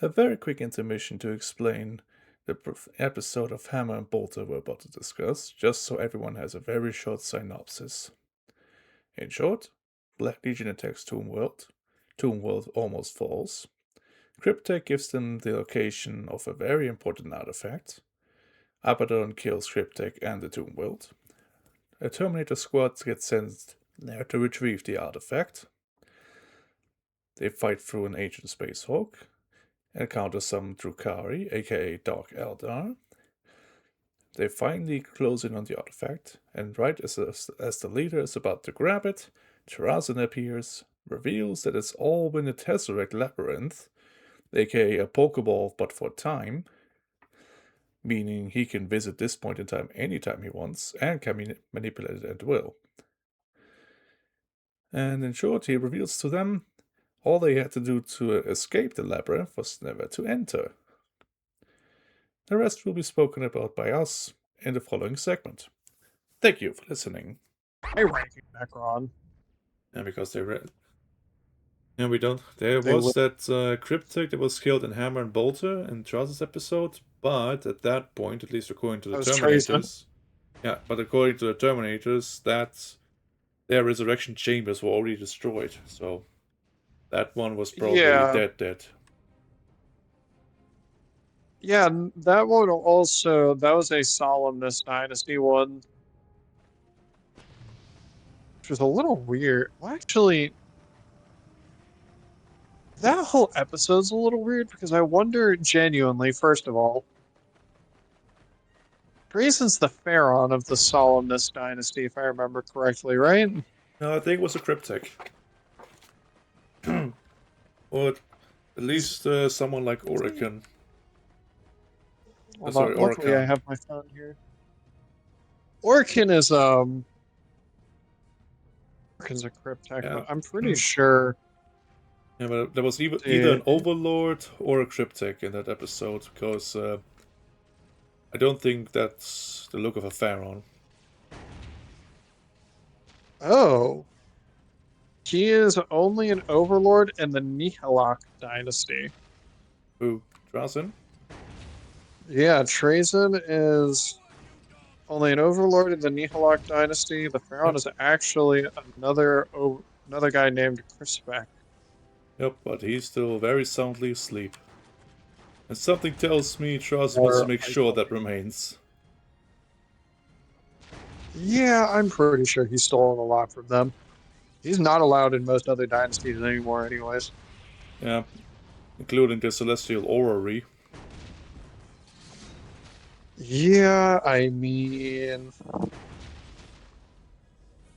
A very quick intermission to explain the episode of Hammer and Bolter we're about to discuss, just so everyone has a very short synopsis. In short, Black Legion attacks Toonworld. Toonworld almost falls. Cryptek gives them the location of a very important artifact. Abaddon kills Cryptek and the Toonworld. A Terminator squad gets sent there to retrieve the artifact. They fight through an ancient Spacehawk, encounter some Drukari, aka Dark Eldar. They finally close in on the artifact, and right as the leader is about to grab it, Tarazan appears, reveals that it's all been a Tesseract labyrinth, aka a Pokeball but for time, meaning he can visit this point in time anytime he wants, and can manipulate it at will. And in short, he reveals to them all they had to do to escape the labyrinth was never to enter. The rest will be spoken about by us in the following segment. Thank you for listening. high ranking Necron. And because they read. And we don't. There was that Cryptek that was killed in Hammer and Bolter in Charles' episode, but at that point, at least according to the Terminators. Yeah, but according to the Terminators, that their resurrection chambers were already destroyed. So that one was probably dead. Yeah, that one also, that was a Solemnus Dynasty one. Which was a little weird. Well, actually, that whole episode's a little weird because I wonder genuinely, first of all, Drazen's the Pharaon of the Solemnus Dynasty, if I remember correctly, right? No, I think it was a Cryptek. Or at least someone like Orican. Well, luckily I have my phone here. Orican is Orican's a Cryptek, Yeah. but I'm pretty sure. Yeah, but there was either an Overlord or a Cryptek in that episode, because I don't think that's the look of a Pharaon. Oh. He is only an Overlord in the Nihilak Dynasty. Who? Drazen? Yeah, Trazen is only an Overlord in the Nihilak Dynasty. The Pharaon is actually another guy named Crispek. Yep, but he's still very soundly asleep. And something tells me Drazen wants to make sure that remains. Yeah, I'm pretty sure he's stolen a lot from them. He's not allowed in most other dynasties anymore anyways. Yeah, including the Celestial Orrery. Yeah, I mean,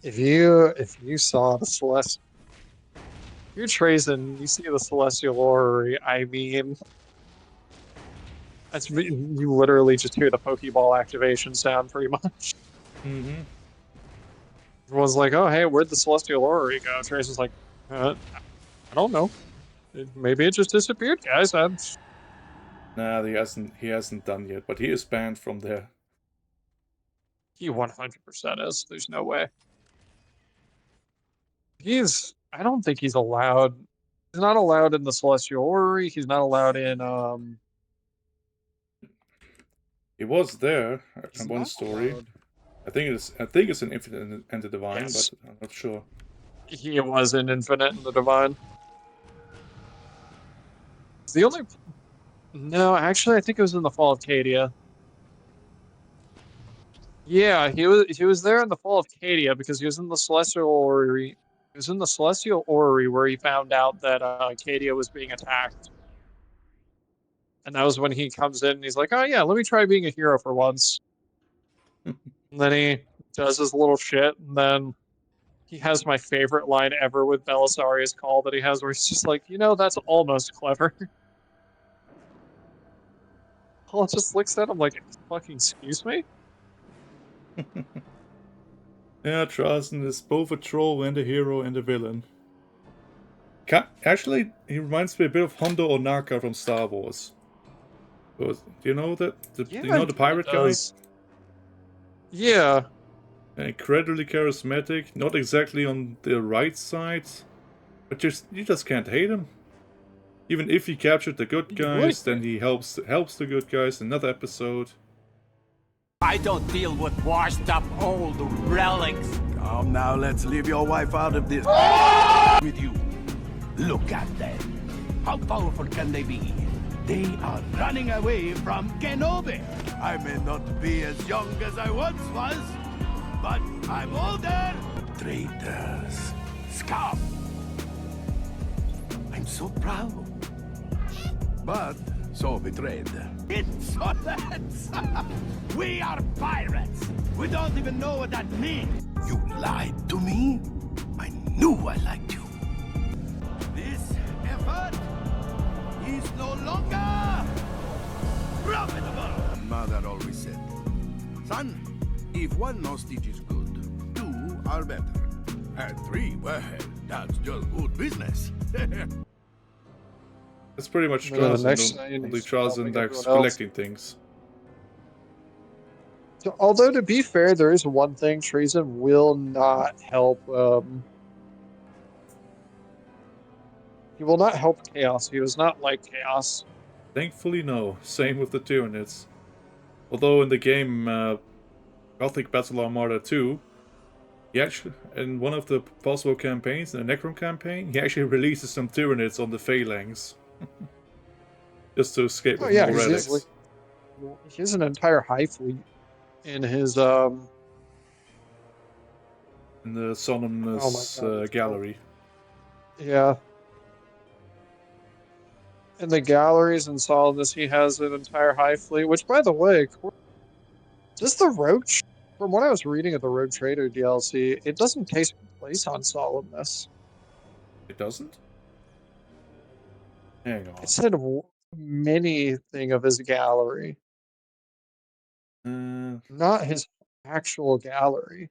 if you saw the Celestial, you're Trazen, you see the Celestial Orrery, I mean, you literally just hear the Pokeball activation sound pretty much. Mm-hmm. Everyone's like, oh, hey, where'd the Celestial Orrery go? Trazen's like, I don't know. Maybe it just disappeared, guys. Nah, he hasn't done yet, but he is banned from there. He 100% is. There's no way. I don't think he's allowed. He's not allowed in the Celestial Orrery. He's not allowed in, He was there in one story. Allowed. I think it's an Infinite and the Divine, Yes. but I'm not sure. He was in Infinite and the Divine. It's the only... No, actually, I think it was in the Fall of Cadia. Yeah, he was there in the Fall of Cadia because he was in the Celestial Orrery. He was in the Celestial Orrery where he found out that Cadia was being attacked. And that was when he comes in and he's like, oh yeah, let me try being a hero for once. And then he does his little shit, and then he has my favorite line ever with Belisarius Call that he has where he's just like, that's almost clever. Paul just looks at him like, fucking excuse me? Yeah, Drazen is both a troll and a hero and a villain. Actually, he reminds me a bit of Hondo Onaka from Star Wars. Do you know that? Do Yeah, you know the pirate he guy? does. Yeah. Incredibly charismatic, not exactly on the right side, but you just can't hate him. Even if he captured the good You really guys, then he helps the good guys in another episode. I don't deal with washed up old relics. Come now, let's leave your wife out of this. With you. Look at them. How powerful can they be? They are running away from Kenobi. I may not be as young as I once was, but I'm older. Traitors. Scum. I'm so proud. But so betrayed. Insolence! We are pirates! We don't even know what that means! You lied to me? I knew I liked you. This effort is no longer profitable! Mother always said, son, if one hostage is good, two are better. And three, well, that's just good business. It's pretty much Yeah, the Charles next and scene only is Charles helping and Dax everyone else. collecting things. So, although to be fair, there is one thing: treason will not help. He will not help Chaos. He was not like Chaos. Thankfully, no. Same with the Tyranids. Although in the game Gothic Battle Armada 2, he actually, in one of the possible campaigns, the Necron campaign, he actually releases some Tyranids on the Phalanx. Just to escape Oh with yeah, more because relics. he has an entire high fleet in his In the Oh my Solemnus God, it's gallery. Yeah. In the galleries and Solidus, he has an entire high fleet, which, by the way, does the Roach, from what I was reading of the Rogue Trader DLC, it doesn't take place on Solidus. It doesn't? Hang on. It said mini thing of his gallery, not his actual gallery.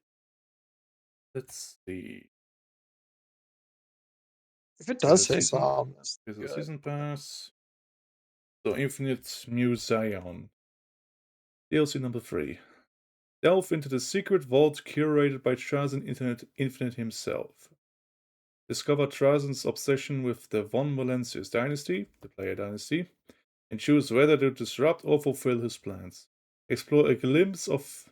Let's see. If it does say Season, Solidus, is the good. season pass. So Infinite Muse Zion. DLC number 3. Delve into the secret vault curated by Trazen Infinite himself. Discover Trazen's obsession with the Von Valencius dynasty, the player dynasty, and choose whether to disrupt or fulfill his plans. Explore a glimpse of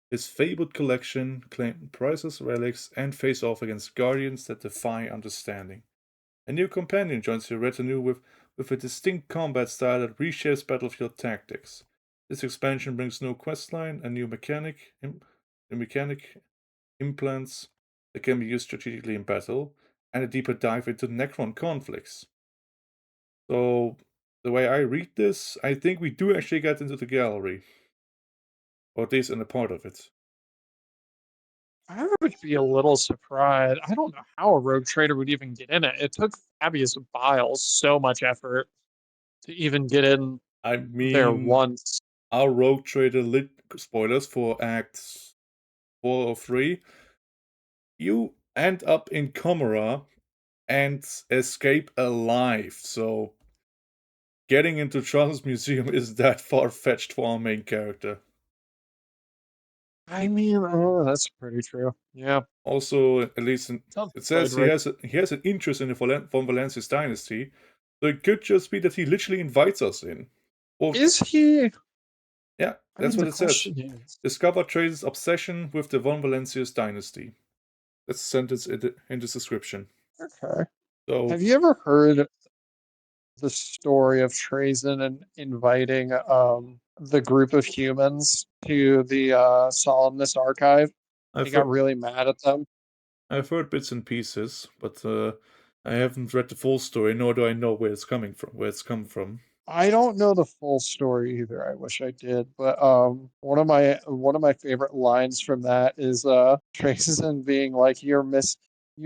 his fabled collection, claim priceless relics, and face off against guardians that defy understanding. A new companion joins your retinue with a distinct combat style that reshapes battlefield tactics. This expansion brings new questline, a new mechanic implants that can be used strategically in battle, and a deeper dive into Necron conflicts. So, the way I read this, I think we do actually get into the gallery. Or at least in a part of it. I would be a little surprised. I don't know how a Rogue Trader would even get in it. It took Fabius Biles so much effort to even get in I there mean, once. our Rogue Trader lit spoilers for Acts 4 or 3. You end up in Comora and escape alive. So getting into Charles Museum is that far-fetched for our main character. I mean, that's pretty true. Yeah. Also, at least it says played he has an interest in the Von Valencius dynasty. So it could just be that he literally invites us in. Or Is he? yeah, that's what it says. Discover Trader's obsession with the Von Valencius dynasty. That's a sentence in the description. Okay. So, have you ever heard the story of Trazen and inviting the group of humans to the Solemnus archive? He got really mad at them. I've heard bits and pieces, but I haven't read the full story, nor do I know where it's come from. I don't know the full story either. I wish I did, but one of my favorite lines from that is Trazen being like, you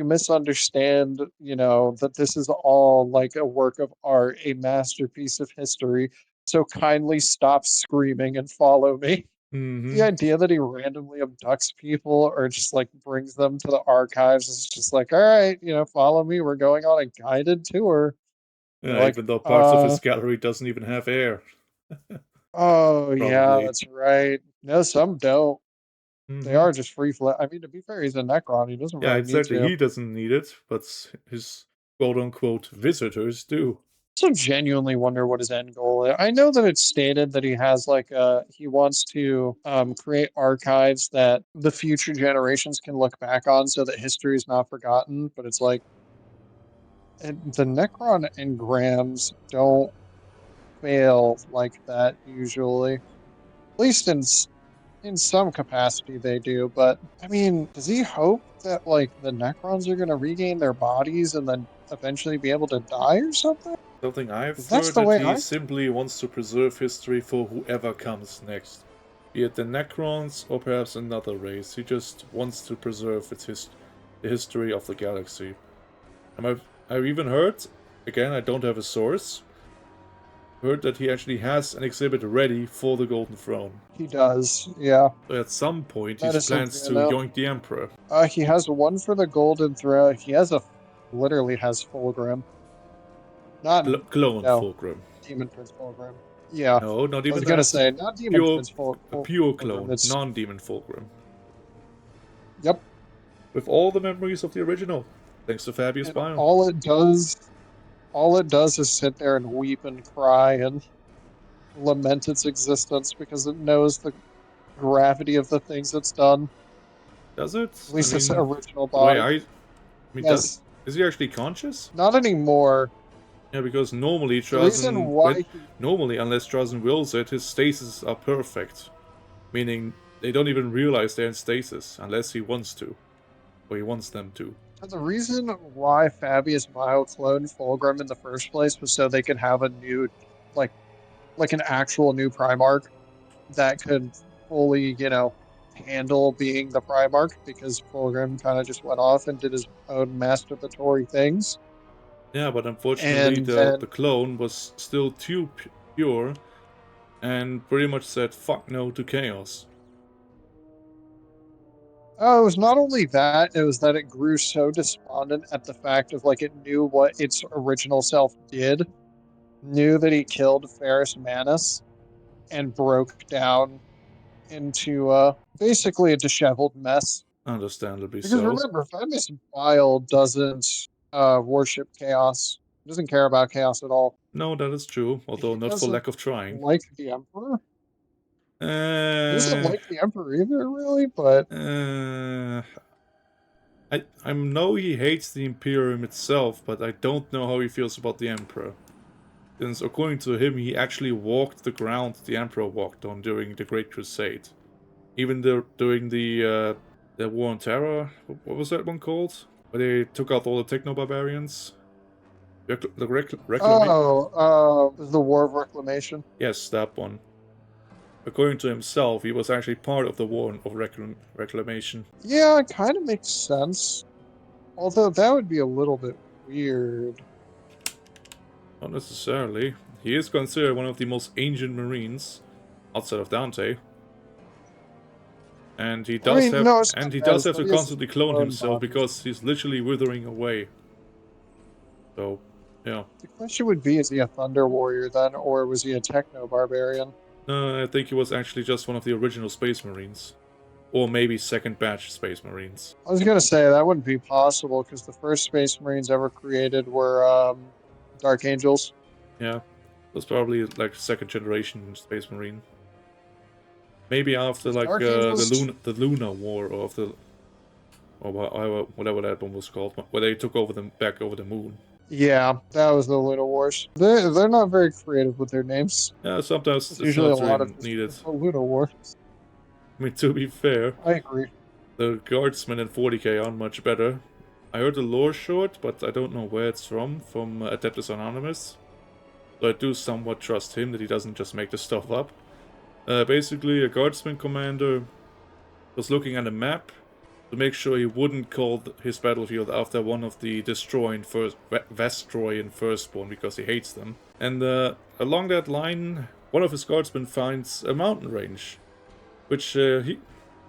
misunderstand, that this is all like a work of art, a masterpiece of history. So kindly stop screaming and follow me." Mm-hmm. The idea that he randomly abducts people or just like brings them to the archives is just like, all right, follow me. We're going on a guided tour. Yeah, Like, even though parts of his gallery doesn't even have air. Oh, yeah, Probably. that's right. No, some don't. They Hmm. are just free flow. I mean, to be fair, he's a Necron. He doesn't Yeah, really need exactly. to. He doesn't need it, but his quote-unquote visitors do. Also genuinely wonder what his end goal is. I know that it's stated that he has like he wants to create archives that the future generations can look back on so that history is not forgotten. But it's like the Necron engrams don't fail like that usually. At least in some capacity they do. But I mean, does he hope that like the Necrons are going to regain their bodies and then eventually be able to die or something? Something I've 'Cause that's heard the that way he I. simply wants to preserve history for whoever comes next. Be it the Necrons or perhaps another race. He just wants to preserve the history of the galaxy. And I've even heard, again, I don't have a source, heard that he actually has an exhibit ready for the Golden Throne. He does, yeah. So at some point he That is plans something I to know. yoink the Emperor. He has one for the Golden Throne. He has literally has Fulgrim. Not, Clone no, Fulcrum. Demon Prince Fulgrim. Yeah. No, not I was even gonna that. say, not Demon Prince A pure Fulgrim. clone, It's, non-demon Fulcrum. yep. With all the memories of the original, thanks to Fabius And Bio. all it does is sit there and weep and cry and lament its existence because it knows the gravity of the things it's done. Does it? At least its mean, original the way body. I mean, Yes. is he actually conscious? Not anymore. Yeah, because normally The reason why normally unless Drazen wills it, his stasis are perfect. Meaning they don't even realize they're in stasis unless he wants to. Or he wants them to. the reason why Fabius Bio cloned Fulgrim in the first place was so they could have a new, like an actual new Primarch that could fully, handle being the Primarch because Fulgrim kind of just went off and did his own masturbatory things. Yeah, but unfortunately And then, the clone was still too pure and pretty much said fuck no to chaos. oh, it was not only that, it was that it grew so despondent at the fact of like it knew what its original self did, knew that he killed Ferrus Manus, and broke down into basically a disheveled mess. Understandably Because so. remember, Fabius Bile doesn't worship chaos. He doesn't care about chaos at all. No, that is true, although He not for doesn't lack of trying. like the Emperor. He doesn't like the Emperor either, really, but I know he hates the Imperium itself, but I don't know how he feels about the Emperor. Since according to him, he actually walked the ground the Emperor walked on during the Great Crusade. Even during the War on Terror, what was that one called? Where they took out all the Techno-Barbarians? the War of Reclamation. Yes, that one. According to himself, he was actually part of the War of Reclamation. Yeah, it kind of makes sense. Although that would be a little bit weird. Not necessarily. He is considered one of the most ancient Marines, outside of Dante. And he does have to constantly clone himself because he's literally withering away. So, yeah. The question would be, is he a Thunder Warrior then, or was he a Techno-Barbarian? I think he was actually just one of the original Space Marines. Or maybe second batch Space Marines. I was going to say, that wouldn't be possible, because the first Space Marines ever created were Dark Angels. Yeah, it was probably like second generation Space Marine. Maybe after like the Lunar War or whatever that one was called, where they took over back over the moon. Yeah, that was the Lunar Wars. They're not very creative with their names. Yeah, sometimes it's usually not a lot really of needed. Lunar Wars. I mean, to be fair, I agree. The Guardsmen in 40k aren't much better. I heard the lore short, but I don't know where it's from Adeptus Anonymous. So I do somewhat trust him that he doesn't just make the stuff up. Basically, a Guardsman commander was looking at a map to make sure he wouldn't call his battlefield after one of the Vestroy and Firstborn because he hates them. And along that line, one of his Guardsmen finds a mountain range, which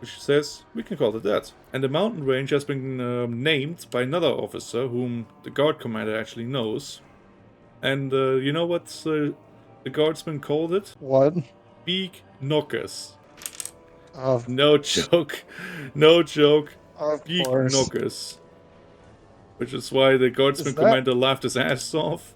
says, we can call it that. And the mountain range has been named by another officer whom the guard commander actually knows. And you know what the guardsman called it? What? Beak knockers. Of No joke. No joke. of Beak course. knockers. Which is why the guardsman Is that- commander laughed his ass off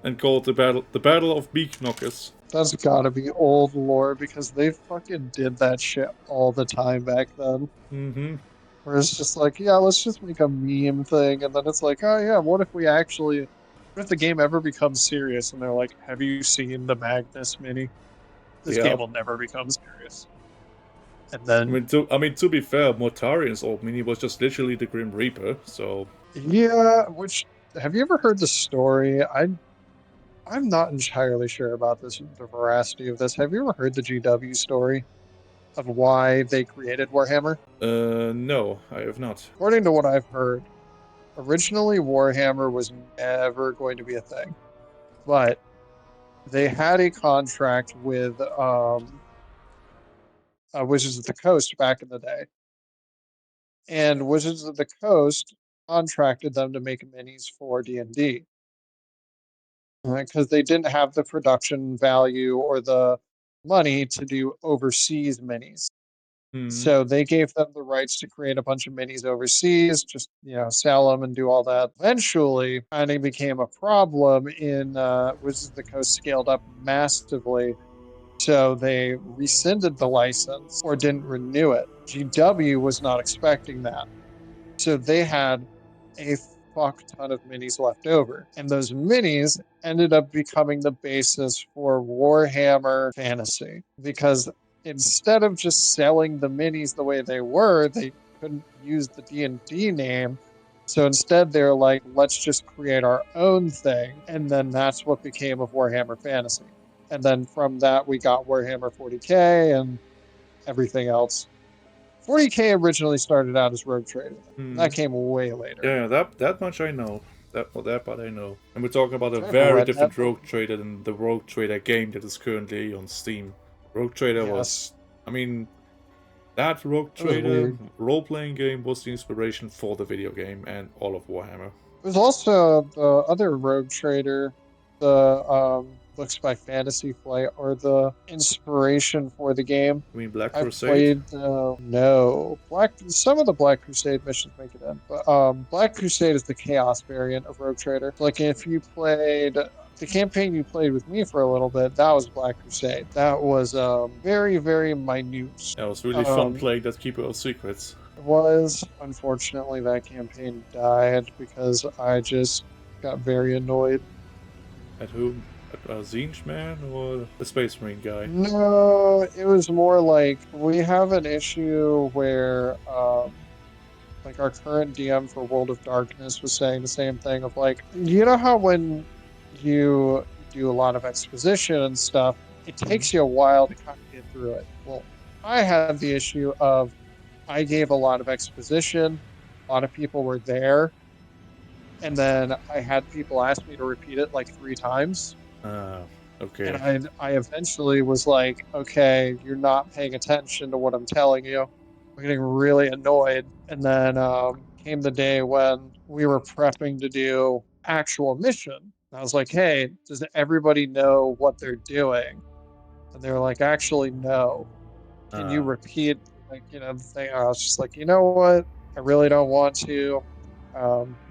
and called the battle of beak knockers. That's gotta be old lore because they fucking did that shit all the time back then. Mm-hmm. Where it's just like, yeah, let's just make a meme thing, and then it's like, oh yeah, what if the game ever becomes serious? And they're like, have you seen the Magnus mini? This Yeah. game will never become serious. And then, I mean, to be fair, Mortarian's old mini was just literally the Grim Reaper, so... yeah, have you ever heard the story? I'm not entirely sure about the veracity of this. Have you ever heard the GW story of why they created Warhammer? No, I have not. According to what I've heard, originally Warhammer was never going to be a thing, but they had a contract with Wizards of the Coast back in the day, and Wizards of the Coast contracted them to make minis for D&D because they didn't have the production value or the money to do overseas minis. So they gave them the rights to create a bunch of minis overseas, just sell them and do all that. Eventually, kind of became a problem in Wizards of the Coast scaled up massively, so they rescinded the license or didn't renew it. GW was not expecting that, so they had a fuck ton of minis left over, and those minis ended up becoming the basis for Warhammer Fantasy because instead of just selling the minis the way they were, they couldn't use the D&D name. So instead they're like, let's just create our own thing, and then that's what became of Warhammer Fantasy. And then from that we got Warhammer 40k and everything else. 40k originally started out as Rogue Trader. That came way later. Yeah, that much I know. That part I know. And we're talking about a I've very read different that. Rogue Trader than the Rogue Trader game that is currently on Steam. Rogue Trader was... I mean, that Rogue Trader weird. role-playing game was the inspiration for the video game and all of Warhammer. There's also the other Rogue Trader, the books by Fantasy Flight, or the inspiration for the game. You mean Black I've Crusade? played no some of the Black Crusade missions make it in, but Black Crusade is the Chaos variant of Rogue Trader. Like if you played the campaign you played with me for a little bit, that was Black Crusade. That was very, very minute. Yeah, it was really fun playing that Keeper of Secrets. It was. Unfortunately, that campaign died because I just got very annoyed. At whom? At Zinj Man or the Space Marine guy? No, it was more like we have an issue where like our current DM for World of Darkness was saying the same thing of like, you know how when you do a lot of exposition and stuff, it takes you a while to kind of get through it. Well, I had the issue of I gave a lot of exposition, a lot of people were there, and then I had people ask me to repeat it like 3 times. Okay. And I eventually was like, okay, you're not paying attention to what I'm telling you. I'm getting really annoyed. And then came the day when we were prepping to do actual mission. And I was like, hey, does everybody know what they're doing? And they were like, actually, no. Can you repeat, the thing? I was just like, you know what? I really don't want to.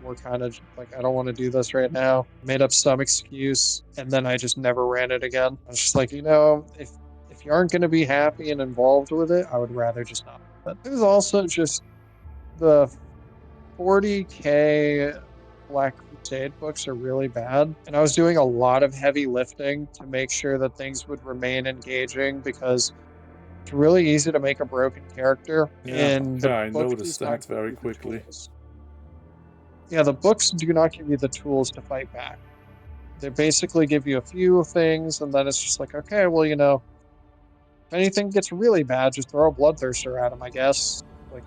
We're kind of like, I don't want to do this right now. Made up some excuse, and then I just never ran it again. I was just like, if you aren't going to be happy and involved with it, I would rather just not. But it was also just the 40k Black Crusade books are really bad, and I was doing a lot of heavy lifting to make sure that things would remain engaging because it's really easy to make a broken character. And I noticed that very quickly. Yeah, the books do not give you the tools to fight back. They basically give you a few things, and then it's just like, okay, well, if anything gets really bad, just throw a bloodthirster at them, I guess. Like,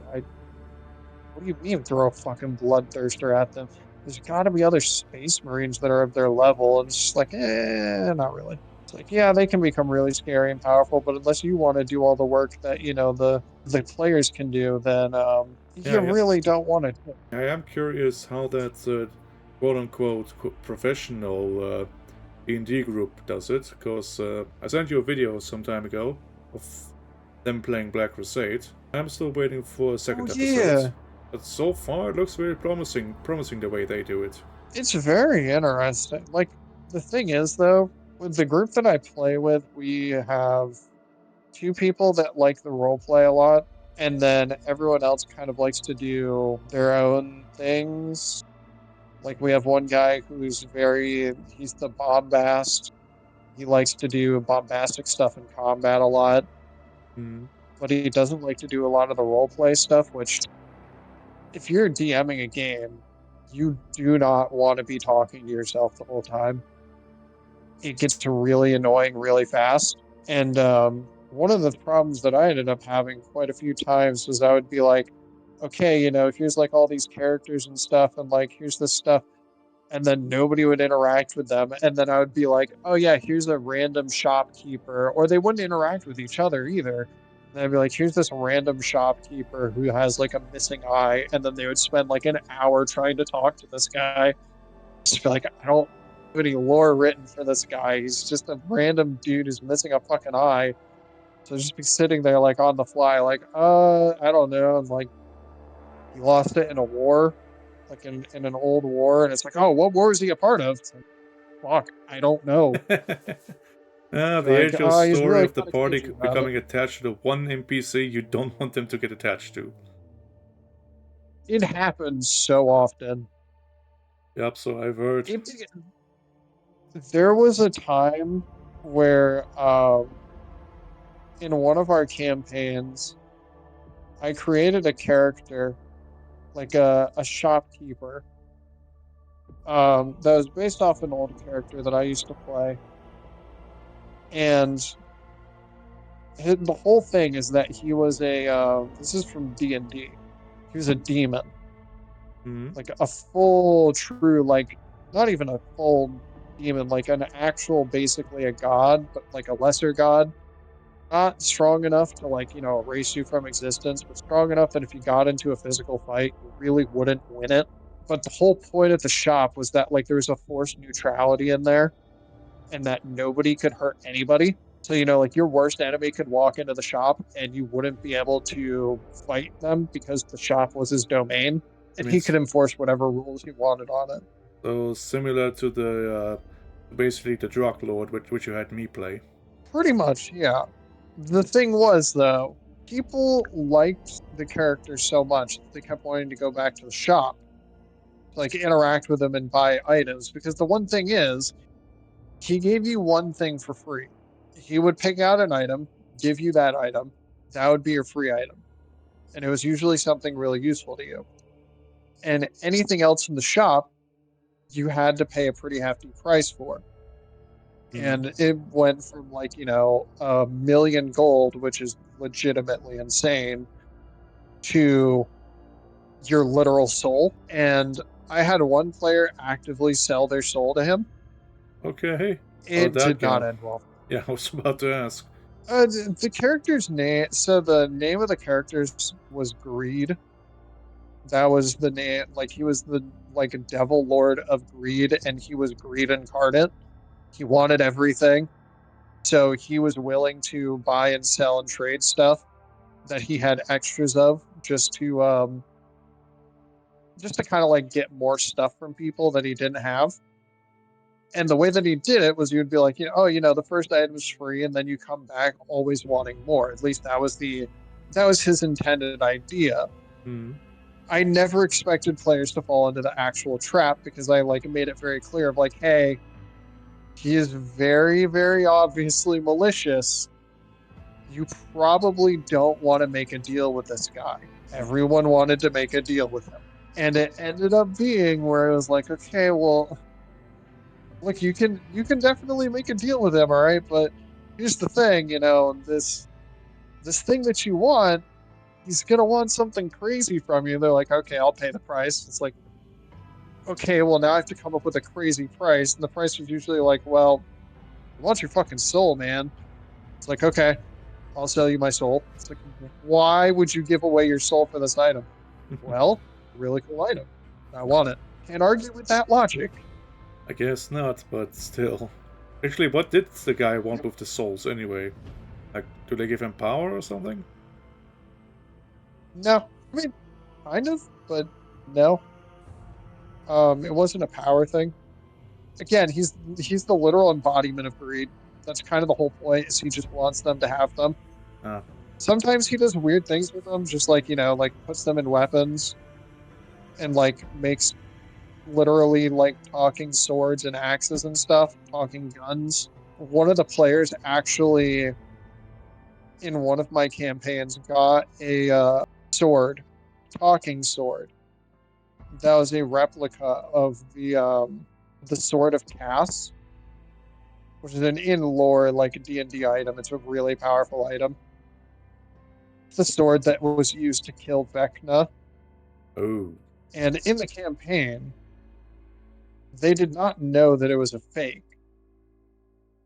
what do you mean throw a fucking bloodthirster at them? There's got to be other space marines that are of their level, and it's just like, not really. It's like, yeah, they can become really scary and powerful, but unless you want to do all the work that, the players can do, then you really don't want to do it. I am curious how that quote-unquote professional D&D group does it, because I sent you a video some time ago of them playing Black Crusade. I'm still waiting for a second episode. Yeah. But so far it looks very promising the way they do it. It's very interesting. Like, the thing is, though, with the group that I play with, we have 2 people that like the roleplay a lot, and then everyone else kind of likes to do their own things. Like, we have one guy he's the bombast. He likes to do bombastic stuff in combat a lot, but he doesn't like to do a lot of the roleplay stuff, which, if you're DMing a game, you do not want to be talking to yourself the whole time. It gets really annoying really fast. And one of the problems that I ended up having quite a few times was I would be like, okay, here's like all these characters and stuff, and like here's this stuff, and then nobody would interact with them. And then I would be like, oh yeah, here's a random shopkeeper, or they wouldn't interact with each other either. And I'd be like, here's this random shopkeeper who has like a missing eye, and then they would spend like an hour trying to talk to this guy. Just be like, I don't have any lore written for this guy. He's just a random dude who's missing a fucking eye. So just be sitting there like on the fly, like, I don't know, and like he lost it in a war, like in an old war, and it's like, oh, what war was he a part of? It's like, fuck, I don't know. The age-old story really of the party becoming attached to the one NPC you don't want them to get attached to. It happens so often. Yep, so I've heard. There was a time where, in one of our campaigns, I created a character, like a shopkeeper, that was based off an old character that I used to play. And the whole thing is that he was this is from D&D. He was a demon. Like a full, true, like, not even a full demon, like an actual, basically a god, but like a lesser god. Not strong enough to, like, erase you from existence, but strong enough that if you got into a physical fight, you really wouldn't win it. But the whole point of the shop was that, like, there was a forced neutrality in there, and that nobody could hurt anybody. So, like, your worst enemy could walk into the shop, and you wouldn't be able to fight them because the shop was his domain. And he could enforce whatever rules he wanted on it. So similar to the basically the drug lord, which you had me play. Pretty much, yeah. The thing was, though, people liked the character so much that they kept wanting to go back to the shop, to, like, interact with him and buy items. Because the one thing is, he gave you one thing for free. He would pick out an item, give you that item. That would be your free item. And it was usually something really useful to you. And anything else in the shop, you had to pay a pretty hefty price for. And it went from, like, 1,000,000 gold, which is legitimately insane, to your literal soul. And I had one player actively sell their soul to him. Okay. It did not end well. Yeah, I was about to ask. The character's name, so the name of the characters was Greed. That was the name, like, he was the, like, a devil lord of greed, and he was greed incarnate. He wanted everything. So he was willing to buy and sell and trade stuff that he had extras of, just to kind of, like, get more stuff from people that he didn't have. And the way that he did it was, you would be like, the first item is free, and then you come back always wanting more. At least that was his intended idea. I never expected players to fall into the actual trap, because I, like, made it very clear of, like, hey, he is very, very obviously malicious. You probably don't want to make a deal with this guy. Everyone wanted to make a deal with him. And it ended up being where it was like, okay, well, look, you can definitely make a deal with him, all right? But here's the thing, this thing that you want, he's going to want something crazy from you. They're like, okay, I'll pay the price. It's like, okay, well, now I have to come up with a crazy price. And the price was usually like, well, I want your fucking soul, man. It's like, okay, I'll sell you my soul. It's like, why would you give away your soul for this item? Well, really cool item. I want it. Can't argue with that logic. I guess not, but still. Actually, what did the guy want with the souls anyway? Like, do they give him power or something? No, I mean, kind of, but no. It wasn't a power thing. Again, he's the literal embodiment of greed. That's kind of the whole point. Is he just wants them to have them. Ah. Sometimes he does weird things with them, just like like puts them in weapons, and like makes literally like talking swords and axes and stuff, talking guns. One of the players actually, in one of my campaigns, got a sword, talking sword. That was a replica of the Sword of Cass, which is an in lore like a D&D item. It's a really powerful item. It's the sword that was used to kill Vecna. Oh. And in the campaign, they did not know that it was a fake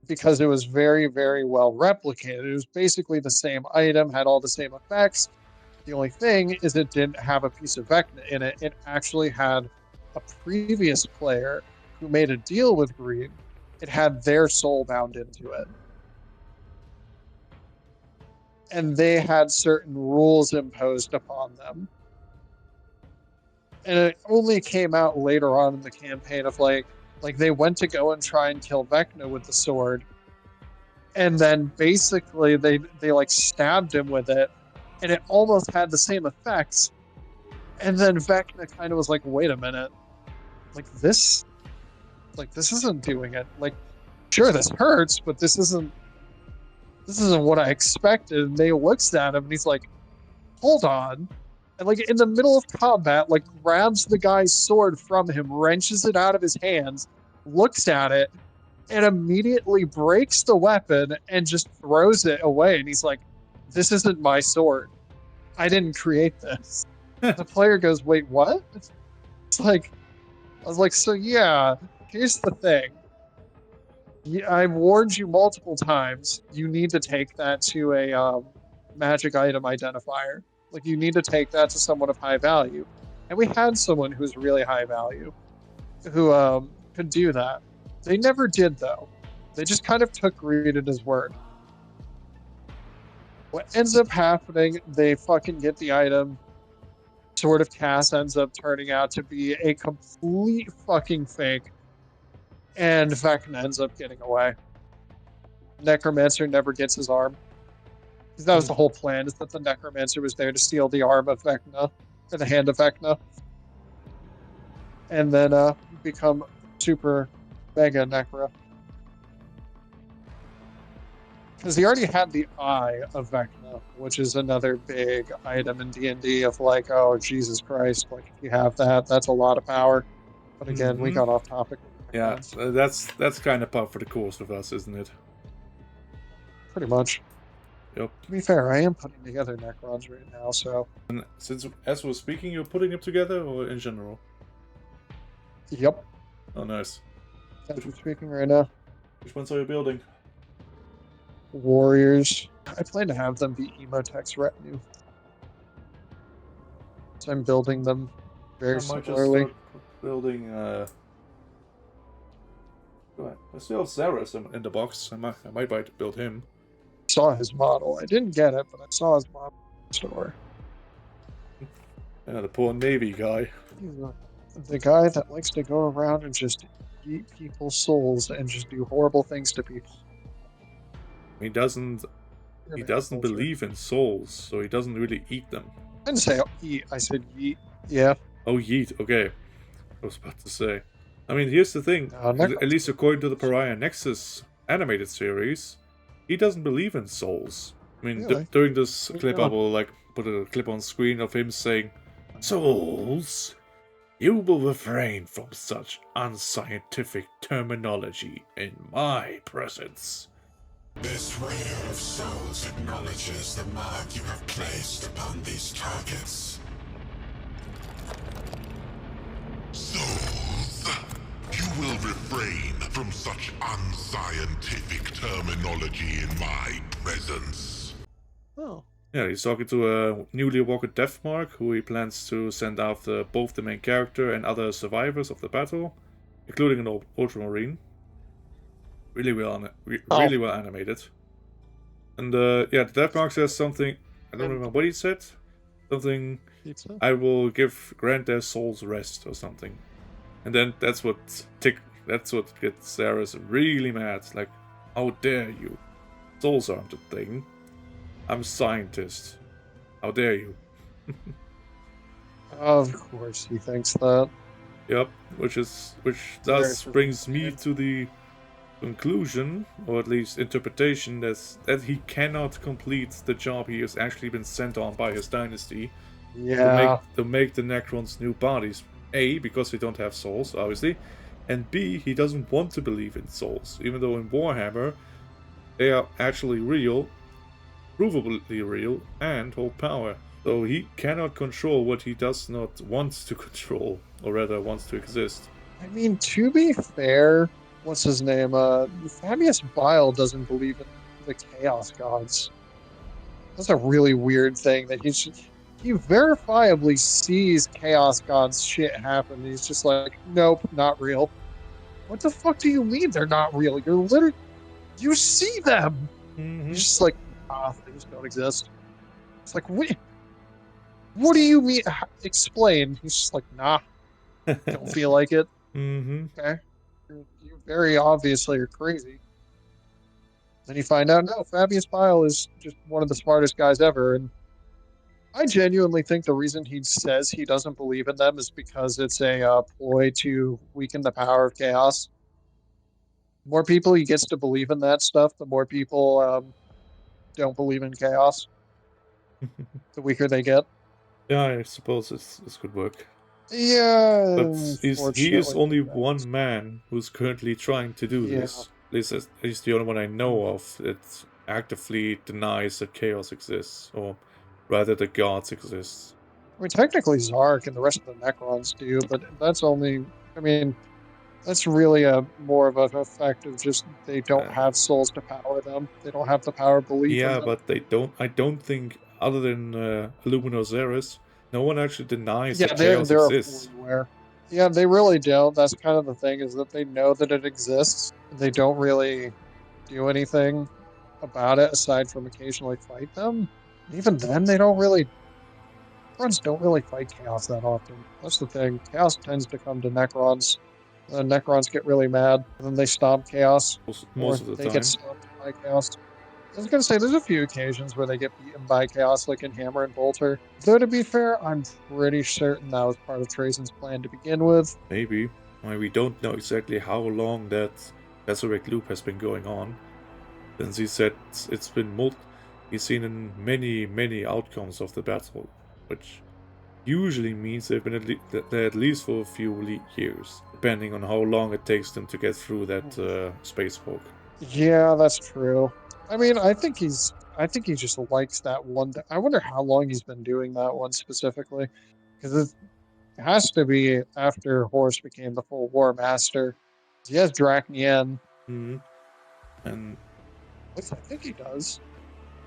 because it was very, very well replicated. It was basically the same item, had all the same effects. The only thing is it didn't have a piece of Vecna in it. It actually had a previous player who made a deal with Greed. It had their soul bound into it. And they had certain rules imposed upon them. And it only came out later on in the campaign of like they went to go and try and kill Vecna with the sword. And then basically they like stabbed him with it, and it almost had the same effects. And then Vecna kind of was like, wait a minute, this isn't doing it. Like, sure, this hurts, but this isn't what I expected. And they looks at him and he's like, hold on. And like in the middle of combat, like grabs the guy's sword from him, wrenches it out of his hands, looks at it, and immediately breaks the weapon and just throws it away. And he's like, this isn't my sword. I didn't create this. The player goes, wait, what? It's like, I was like, so yeah, here's the thing. I've warned you multiple times. You need to take that to a magic item identifier. Like, you need to take that to someone of high value. And we had someone who's really high value who could do that. They never did, though. They just kind of took Reed at his word. What ends up happening, they fucking get the item. Sword of Cass ends up turning out to be a complete fucking fake. And Vecna ends up getting away. Necromancer never gets his arm. Because that was the whole plan, is that the Necromancer was there to steal the arm of Vecna, or the hand of Vecna. And then become super mega Necra. Because he already had the eye of Vecna, which is another big item in D&D of like, oh, Jesus Christ, like if you have that, that's a lot of power. But again, we got off topic. Yeah, that's kind of par for the course with us, isn't it? Pretty much. Yep. To be fair, I am putting together Necrons right now, so... And since, as we're speaking, you're putting them together, or in general? Yep. Oh, nice. As we're speaking right now. Which ones are you building? Warriors. I plan to have them be Emotech's retinue. So I'm building them very similarly. I might just start building, I still have Zaras in the box. I might buy to build him. Saw his model. I didn't get it, but I saw his model in the store. Yeah, the poor Navy guy. The guy that likes to go around and just eat people's souls and just do horrible things to people. He doesn't believe in souls, so he doesn't really eat them. I didn't say eat, I said yeet. Yeah. Oh, yeet, okay. I was about to say. I mean, here's the thing. At least according to the Pariah Nexus animated series, he doesn't believe in souls. I mean, Really? during this clip, I will like put a clip on screen of him saying, "Souls, you will refrain from such unscientific terminology in my presence." This Raider of Souls acknowledges the mark you have placed upon these targets. Souls, you will refrain from such unscientific terminology in my presence. Oh. Yeah, he's talking to a newly awoken Deathmark, who he plans to send after both the main character and other survivors of the battle, including an Ultramarine. really really well animated. And yeah, the Death Mark says something. I don't remember what he said. Something. Pizza? I will grant their souls rest or something. And then that's what gets Sarah's really mad. Like, how dare you? Souls aren't a thing. I'm a scientist. How dare you? Of course he thinks that. Yep, which thus brings me to the conclusion, or at least interpretation, that he cannot complete the job he has actually been sent on by his dynasty. Yeah. To make the Necrons new bodies. A, because they don't have souls, obviously. And B, he doesn't want to believe in souls. Even though in Warhammer, they are actually real, provably real, and hold power. So he cannot control what he does not want to control, or rather wants to exist. I mean, to be fair, what's his name? Fabius Bile doesn't believe in the Chaos Gods. That's a really weird thing that he verifiably sees Chaos Gods shit happen. He's just like, nope, not real. What the fuck do you mean they're not real? You're literally, you see them. Mm-hmm. He's just like, they just don't exist. It's like, what do you mean? Explain. He's just like, nah, don't feel like it. Mm-hmm. Okay. You very obviously are crazy. Then you find out, no, Fabius Bile is just one of the smartest guys ever. And I genuinely think the reason he says he doesn't believe in them is because it's a ploy to weaken the power of chaos. The more people he gets to believe in that stuff, the more people don't believe in chaos. The weaker they get. Yeah, I suppose this could work. Yeah, but he is only one man who's currently trying to do this. He's the only one I know of that actively denies that chaos exists, or rather the gods exist. I mean, technically Zark and the rest of the Necrons do, but that's only, I mean, that's really more of an effect of just they don't have souls to power them. They don't have the power belief in them. Yeah, but they don't, I don't think, other than Illuminosaurus, no one actually denies that chaos exists. Yeah, they really don't. That's kind of the thing, is that they know that it exists. They don't really do anything about it aside from occasionally fight them. Even then, they don't really... Necrons don't really fight Chaos that often. That's the thing. Chaos tends to come to Necrons. The Necrons get really mad, and then they stomp Chaos. Most of the they time. Get stomped by Chaos. I was going to say, there's a few occasions where they get beaten by Chaos, like in Hammer and Bolter. Though, to be fair, I'm pretty certain that was part of Trajan's plan to begin with. Maybe. I mean, we don't know exactly how long that Resurrect loop has been going on. Since he said it's been he's seen in many outcomes of the battle, which usually means they've been at least for a few years, depending on how long it takes them to get through that space walk. Yeah, that's true. I mean, I think he just likes that one. I wonder how long he's been doing that one specifically, because it has to be after Horus became the full War Master. He has Dracnian. Mm-hmm. And I think he does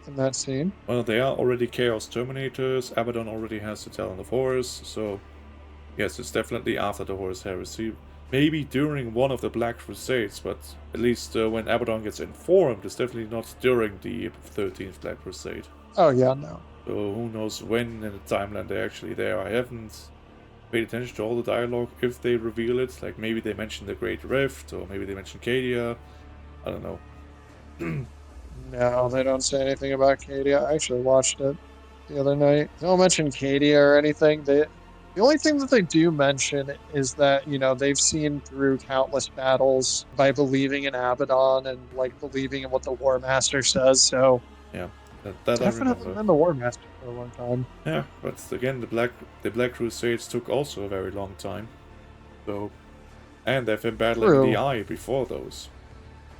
in that scene. Well, they are already Chaos Terminators. Abaddon already has the Talon of Horus, so yes, it's definitely after the Horus Heresy. Maybe during one of the Black Crusades, but at least when Abaddon gets informed, it's definitely not during the 13th Black Crusade. Oh, yeah, no. So who knows when in the timeline they're actually there. I haven't paid attention to all the dialogue, if they reveal it. Like, maybe they mention the Great Rift, or maybe they mention Cadia. I don't know. No, they don't say anything about Cadia. I actually watched it the other night. They don't mention Cadia or anything. The only thing that they do mention is that, you know, they've seen through countless battles by believing in Abaddon and, like, believing in what the War Master says, so... Yeah, that definitely been the War Master for a long time. Yeah, but again, the Black Crusades took also a very long time. So... And they've been battling the Eye before those.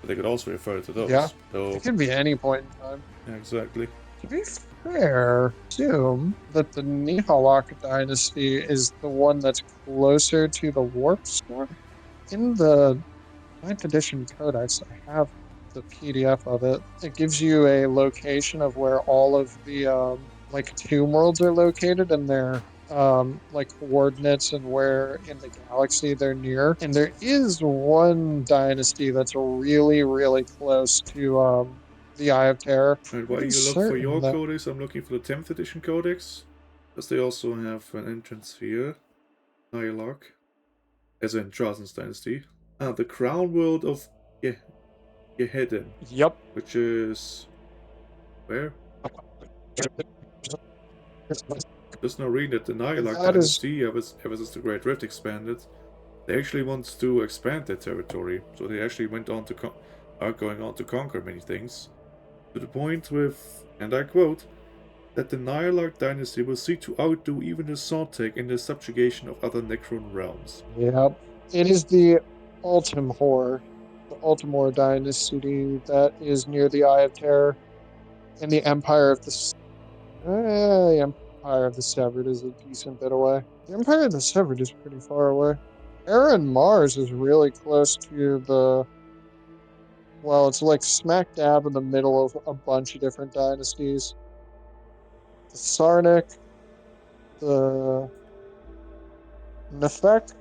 But they could also refer to those. Yeah, so, it can be any point in time. Yeah, exactly. To be fair, assume that the Nihalak dynasty is the one that's closer to the warp score. In the 9th edition codex, I have the PDF of it. It gives you a location of where all of the like tomb worlds are located, and they're like coordinates and where in the galaxy they're near. And there is one dynasty that's really, really close to the Eye of Terror. And while you look for your codex, I'm looking for the 10th edition codex. Because they also have an entrance here. Dialogue. As in Trazen's dynasty. The crown world of Geheden. Yep. Which is... where? There's no reason that the Nihilarch dynasty, ever since the Great Rift expanded, they actually want to expand their territory. So they actually went on to are going on to conquer many things. To the point with, and I quote, that the Nihilarch dynasty will seek to outdo even the Sartek in the subjugation of other Necron realms. Yep. It is the Ultimor, the Ultimor dynasty that is near the Eye of Terror. And the Empire of the Empire of the Severed is a decent bit away. The Empire of the Severed is pretty far away. Aaron Mars is really close to the... well, it's like smack dab in the middle of a bunch of different dynasties. The Sarnik, the Nefek,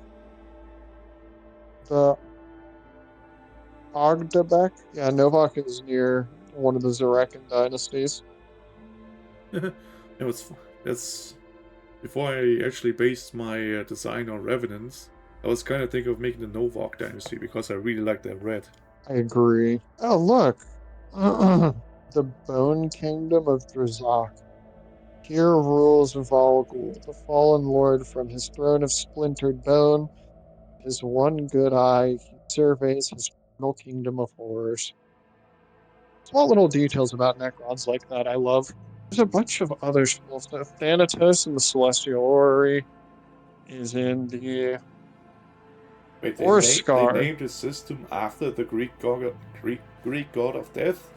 the Ogdebek. Yeah, Novak is near one of the Zarekan dynasties. That's before I actually based my design on Revenants. I was kind of thinking of making the Novak dynasty because I really like that red. I agree. Oh, look. The Bone Kingdom of Drazak. Here rules Volgul, the fallen lord from his throne of splintered bone. His one good eye, he surveys his eternal kingdom of horrors. Small little details about Necrons like that I love. There's a bunch of other small stuff. Thanatos and the Celestial Orrery is in the Wait, Scar. They named the system after the Greek god of death?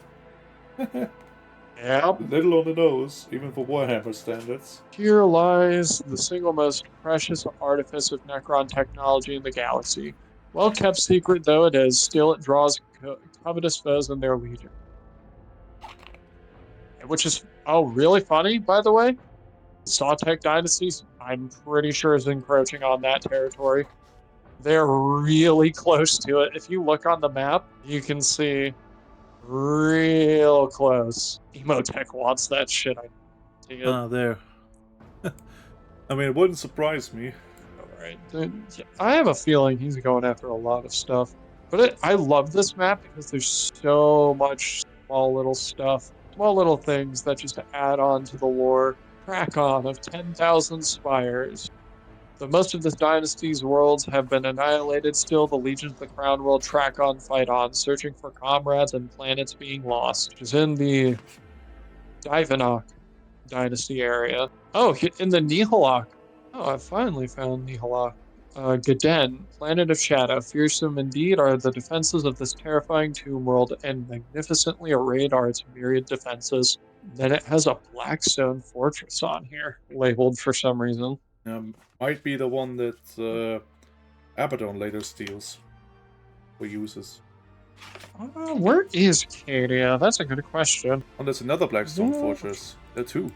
Yep. Little on the nose, even for Warhammer standards. Here lies the single most precious artifice of Necron technology in the galaxy. Well kept secret though it is, still it draws covetous foes in their legion. Which is, really funny, by the way. Sartek dynasties, I'm pretty sure, is encroaching on that territory. They're really close to it. If you look on the map, you can see real close. Emotech wants that shit. I see it. Ah, there. I mean, it wouldn't surprise me. Alright. I have a feeling he's going after a lot of stuff. But I love this map because there's so much small little stuff. Small little things that just add on to the lore. Krakon of 10,000 spires. Though most of this dynasty's worlds have been annihilated, still the legions of the Crown World track on, fight on, searching for comrades and planets being lost, which is in the Divanok dynasty area. Oh, in the Nihilak. Oh, I finally found Nihilak. Gaden, planet of shadow. Fearsome indeed are the defenses of this terrifying tomb world, and magnificently arrayed are its myriad defenses. Then it has a blackstone fortress on here, labeled for some reason. Might be the one that Abaddon later steals or uses. Where is Cadia? That's a good question. Oh, there's another Blackstone fortress. There are two.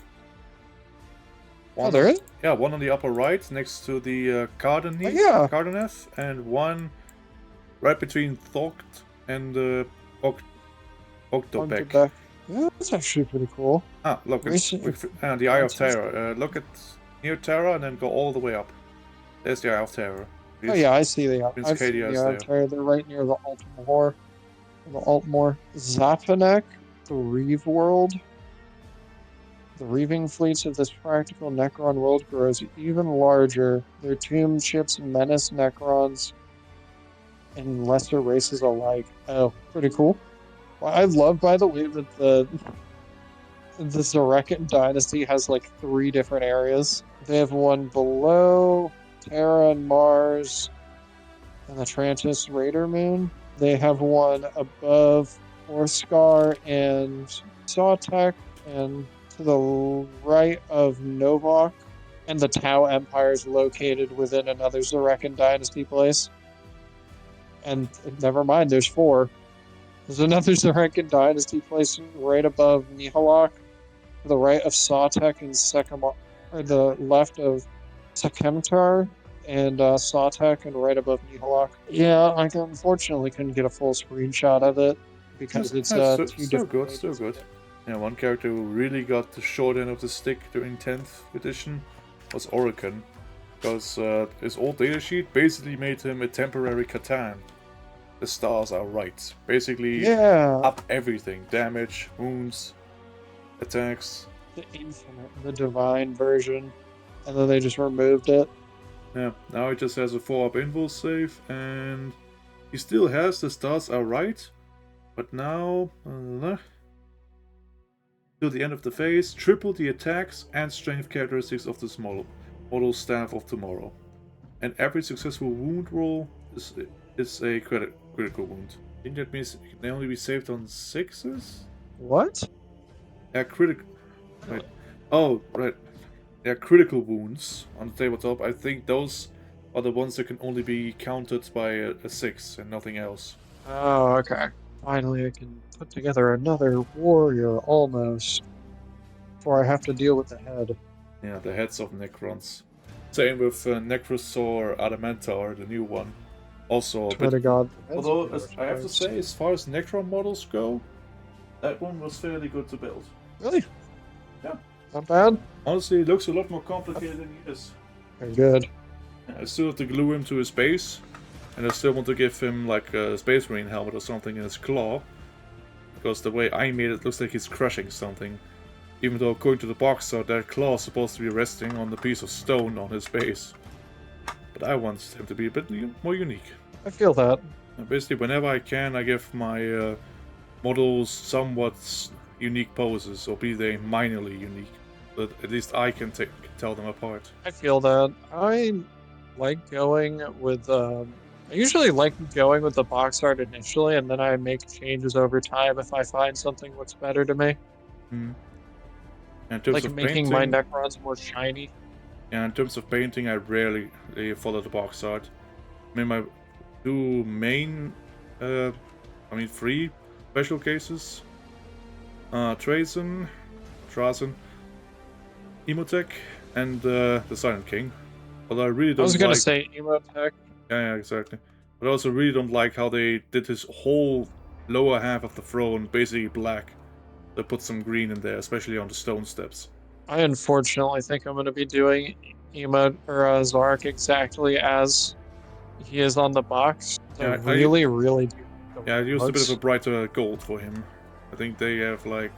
One, there is? Yeah, one on the upper right next to the Cardeneth, and one right between Thogt and Ogdobek. Yeah, that's actually pretty cool. Ah, look, the Eye of Terror. Look at near Terra and then go all the way up. There's the Eye of Terror. Oh yeah, I see the Eye of Terror. They're right near the Altmore. Zapanek, the Reeve world. The reaving fleets of this practical Necron world grows even larger. Their tomb ships menace Necrons and lesser races alike. Oh, pretty cool. Well, I love, by the way, that the Zarekan dynasty has like 3 different areas. They have one below Terra and Mars and the Trantis Raider Moon. They have one above Orskar and Sartek, and to the right of Novak, and the Tau Empire is located within another Zarekan dynasty place. And never mind, there's 4. There's another Zarekan dynasty place right above Nihilak, to the right of Sartek and Sekimar, or the left of Sekemtar and Sawtek and right above Nihilok. Yeah, I unfortunately couldn't get a full screenshot of it because it's still, two still different good, still pages. good. Yeah, one character who really got the short end of the stick during 10th edition was Orican, because his old datasheet basically made him a temporary Catan. The stars are right. Basically, Yeah, up everything. Damage, wounds, attacks. the infinite, the divine version, and then they just removed it. Yeah, now he just has a 4-up invul save, and he still has the stars are right, but now, till the end of the phase, triple the attacks and strength characteristics of this model Staff of Tomorrow. And every successful wound roll is a critical wound. I think that means it can only be saved on 6s? What? Yeah, critical. Right. Oh, right. Yeah, critical wounds on the tabletop. I think those are the ones that can only be counted by a 6 and nothing else. Oh, okay. Finally, I can put together another warrior almost before I have to deal with the head. Yeah, the heads of Necrons. Same with Necrosaur Adamantar, the new one. Also a Swear to bit. God. Although, I have to say, as far as Necron models go, that one was fairly good to build. Really? Yeah. Not bad? Honestly, it looks a lot more complicated than he is. Very good. I still have to glue him to his base, and I still want to give him like a Space Marine helmet or something in his claw, because the way I made it looks like he's crushing something. Even though according to the box art, that claw is supposed to be resting on the piece of stone on his base. But I want him to be a bit more unique. I feel that. And basically, whenever I can, I give my models somewhat unique poses, or be they minorly unique. But at least I can tell them apart. I feel that. I like going with. I usually like going with the box art initially, and then I make changes over time if I find something looks better to me. Hmm. In terms Like of making painting, my Necrons more shiny. Yeah, in terms of painting, I rarely follow the box art. I mean, my two main, three special cases, Trazen, Emotech, and the Silent King. Although I really don't I was gonna like... say Emotech. Yeah, exactly. But I also really don't like how they did his whole lower half of the throne basically black. They put some green in there, especially on the stone steps. I unfortunately think I'm gonna be doing Zark exactly as he is on the box. So Yeah, really do. Yeah, I used a bit of a brighter gold for him. I think they have like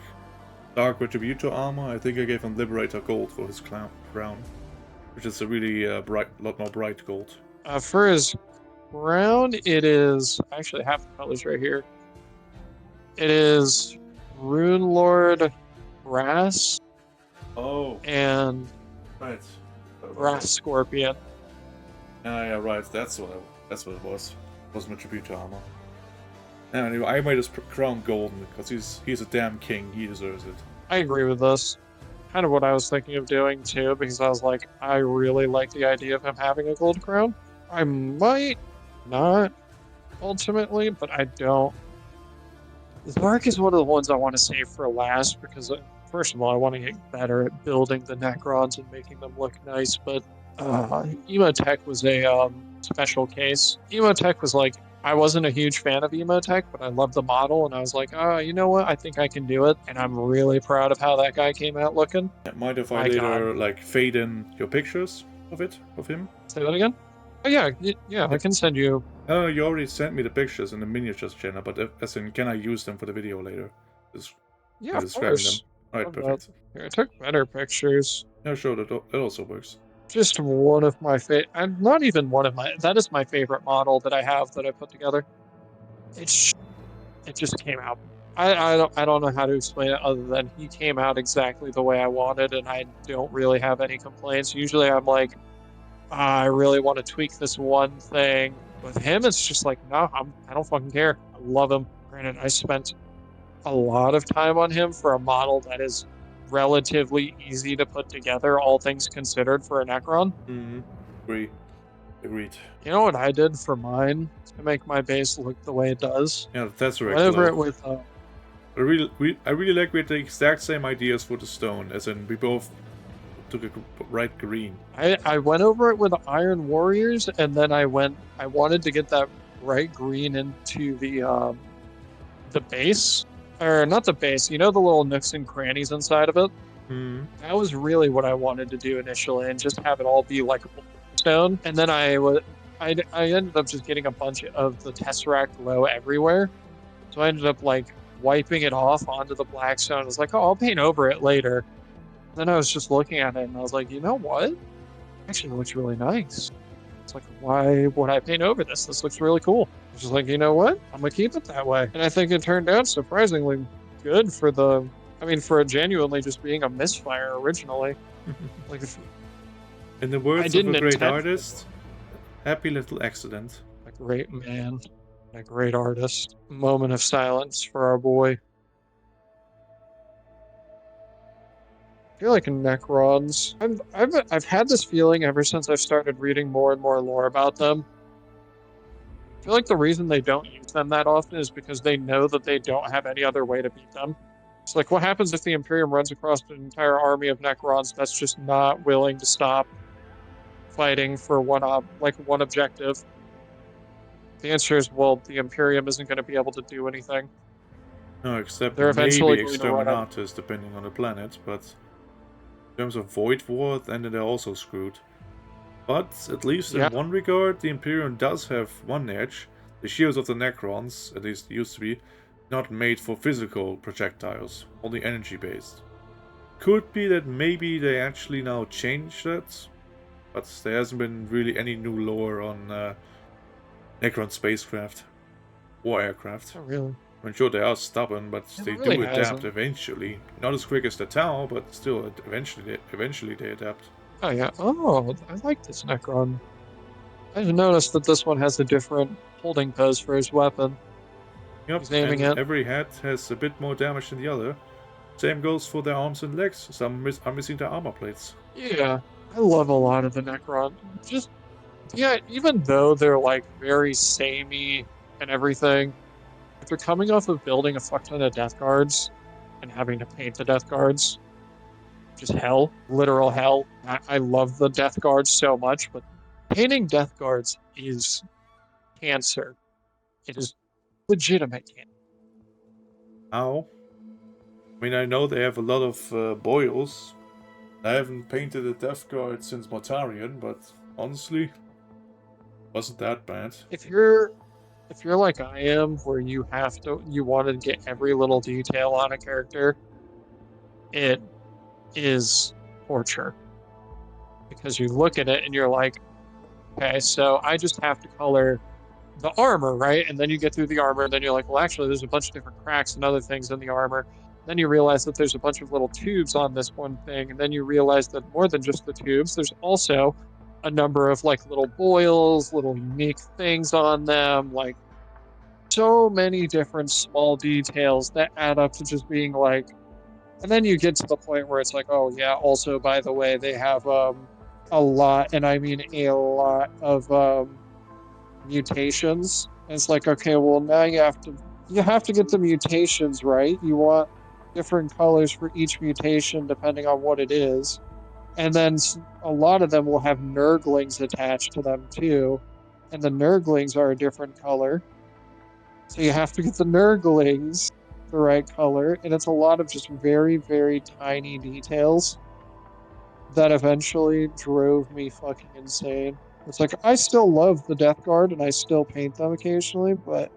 Dark Retributor armor. I think I gave him Liberator gold for his crown, which is a really lot more bright gold. For his crown, it is I actually have the colors right here. It is Rune Lord Brass. Oh. And Right. Brass Scorpion. Yeah, right. That's what it was. It was Retributor armor. Anyway, I made his crown golden because he's a damn king. He deserves it. I agree with this. Kind of what I was thinking of doing too, because I was like, I really like the idea of him having a gold crown. I might not ultimately, but I don't. Zark is one of the ones I want to save for last because, first of all, I want to get better at building the Necrons and making them look nice. But Emotech was a special case. Emotech was like, I wasn't a huge fan of Emotech, but I loved the model, and I was like, you know what? I think I can do it, and I'm really proud of how that guy came out looking. Mind if I later like fade in your pictures of him? Say that again? Oh yeah, I can send you. Oh, you already sent me the pictures in the miniatures channel, but as in, can I use them for the video later? Yeah, of course. Alright, perfect. Here, I took better pictures. Yeah, sure, that also works. Just one of my favorite. Not even one of my. That is my favorite model that I have that I put together. It just came out. I don't know how to explain it other than he came out exactly the way I wanted, and I don't really have any complaints. Usually, I'm like, I really want to tweak this one thing. With him, it's just like, no, I don't fucking care. I love him. Granted, I spent a lot of time on him for a model that is relatively easy to put together, all things considered, for a Necron. Mm-hmm. Agreed. You know what I did for mine to make my base look the way it does? Yeah, that's right. Whatever it with. I really like we had the exact same ideas for the stone, as in we both took it bright green. I went over it with Iron Warriors, and then I wanted to get that bright green into the base, or not the base. You know, the little nooks and crannies inside of it. Hmm. That was really what I wanted to do initially, and just have it all be like stone. And then I ended up just getting a bunch of the Tesseract glow everywhere. So I ended up like wiping it off onto the blackstone. I was like, oh, I'll paint over it later. Then I was just looking at it and I was like, you know what? Actually, it looks really nice. It's like, why would I paint over this? This looks really cool. I was just like, you know what? I'm gonna keep it that way. And I think it turned out surprisingly good for for it genuinely just being a misfire originally. Like, In the words of didn't a great intend- artist, happy little accident. a great man, a great artist. Moment of silence for our boy. I feel like Necrons. I've had this feeling ever since I've started reading more and more lore about them. I feel like the reason they don't use them that often is because they know that they don't have any other way to beat them. It's like, what happens if the Imperium runs across an entire army of Necrons that's just not willing to stop fighting for one objective? The answer is, well, the Imperium isn't going to be able to do anything. No, except They're eventually maybe going to run out. Exterminatus, depending on the planet, but in terms of Void War, then they're also screwed. But, at least Yeah. in one regard, the Imperium does have one edge. The shields of the Necrons, at least used to be, not made for physical projectiles, only energy-based. Could be that maybe they actually now changed that, but there hasn't been really any new lore on Necron spacecraft or aircraft. Oh, really? I'm sure they are stubborn, but It they really do adapt hasn't. eventually. Not as quick as the Tau, but still, eventually they adapt. Oh, yeah. Oh, I like this Necron. I just noticed that this one has a different holding pose for his weapon. Yep, He's aiming and it. every head has a bit more damage than the other. Same goes for their arms and legs. Some are missing their armor plates. Yeah, I love a lot of the Necron. Even though they're like very samey and everything, if they're coming off of building a fuck ton of Death Guards and having to paint the Death Guards, just hell, literal hell. I love the Death Guards so much, but painting Death Guards is cancer. It is legitimate cancer. How? I mean, I know they have a lot of boils. I haven't painted a Death Guard since Mortarion, but honestly, wasn't that bad. If you're like I am, where you want to get every little detail on a character, it is torture. Because you look at it and you're like, okay, so I just have to color the armor, right? And then you get through the armor, and then you're like, well, actually, there's a bunch of different cracks and other things in the armor. Then you realize that there's a bunch of little tubes on this one thing, and then you realize that more than just the tubes, there's also a number of like little boils, little unique things on them, like so many different small details that add up to just being like. And then you get to the point where it's like, oh yeah, also by the way, they have a lot, and I mean a lot of mutations. And it's like, okay, well now you have to get the mutations right. You want different colors for each mutation depending on what it is. And then a lot of them will have Nurglings attached to them too. And the Nurglings are a different color. So you have to get the Nurglings the right color. And it's a lot of just very, very tiny details that eventually drove me fucking insane. It's like, I still love the Death Guard and I still paint them occasionally, but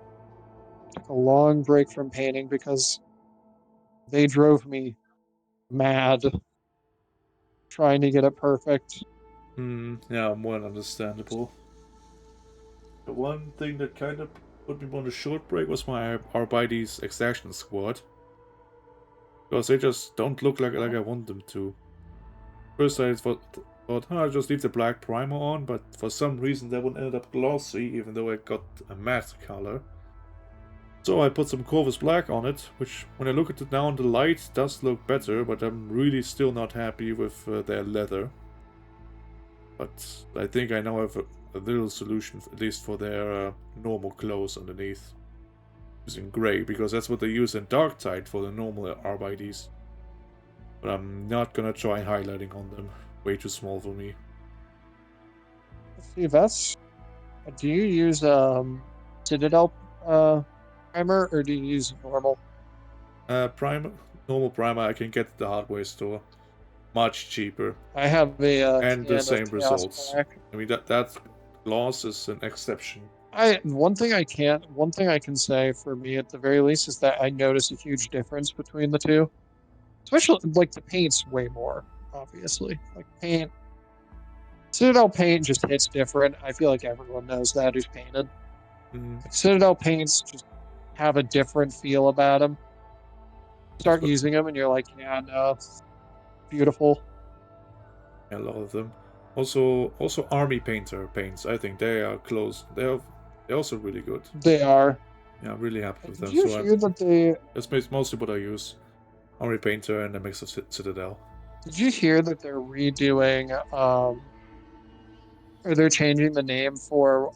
I took a long break from painting because they drove me mad trying to get it perfect. Yeah, more than understandable. The one thing that kind of put me on a short break was my Arbites Extraction Squad. Because they just don't look like I want them to. First I thought, I'll just leave the black primer on, but for some reason that one ended up glossy, even though I got a matte color. So I put some Corvus Black on it, which when I look at it now in the light does look better, but I'm really still not happy with their leather. But I think I now have a little solution, at least for their normal clothes underneath. Using grey, because that's what they use in Darktide for the normal Arbites. But I'm not gonna try highlighting on them. Way too small for me. See, that's. Do you use Citadel primer or do you use normal? Normal primer I can get at the hardware store. Much cheaper. I have a And the can same of Chaos results. Black. I mean, that gloss is an exception. One thing I can say for me at the very least is that I notice a huge difference between the two. Especially like the paint's way more, obviously. Like paint Citadel paint just hits different. I feel like everyone knows that who's painted. Like Citadel paints just have a different feel about them. Start using them and you're like, yeah, no, beautiful. A lot of them. Also army painter paints. I think they are close. They're also really good. They are. Yeah, I'm really happy with them. Did you hear that they? That's mostly what I use. Army painter and a mix of Citadel. Did you hear that they're redoing? Or they're changing the name for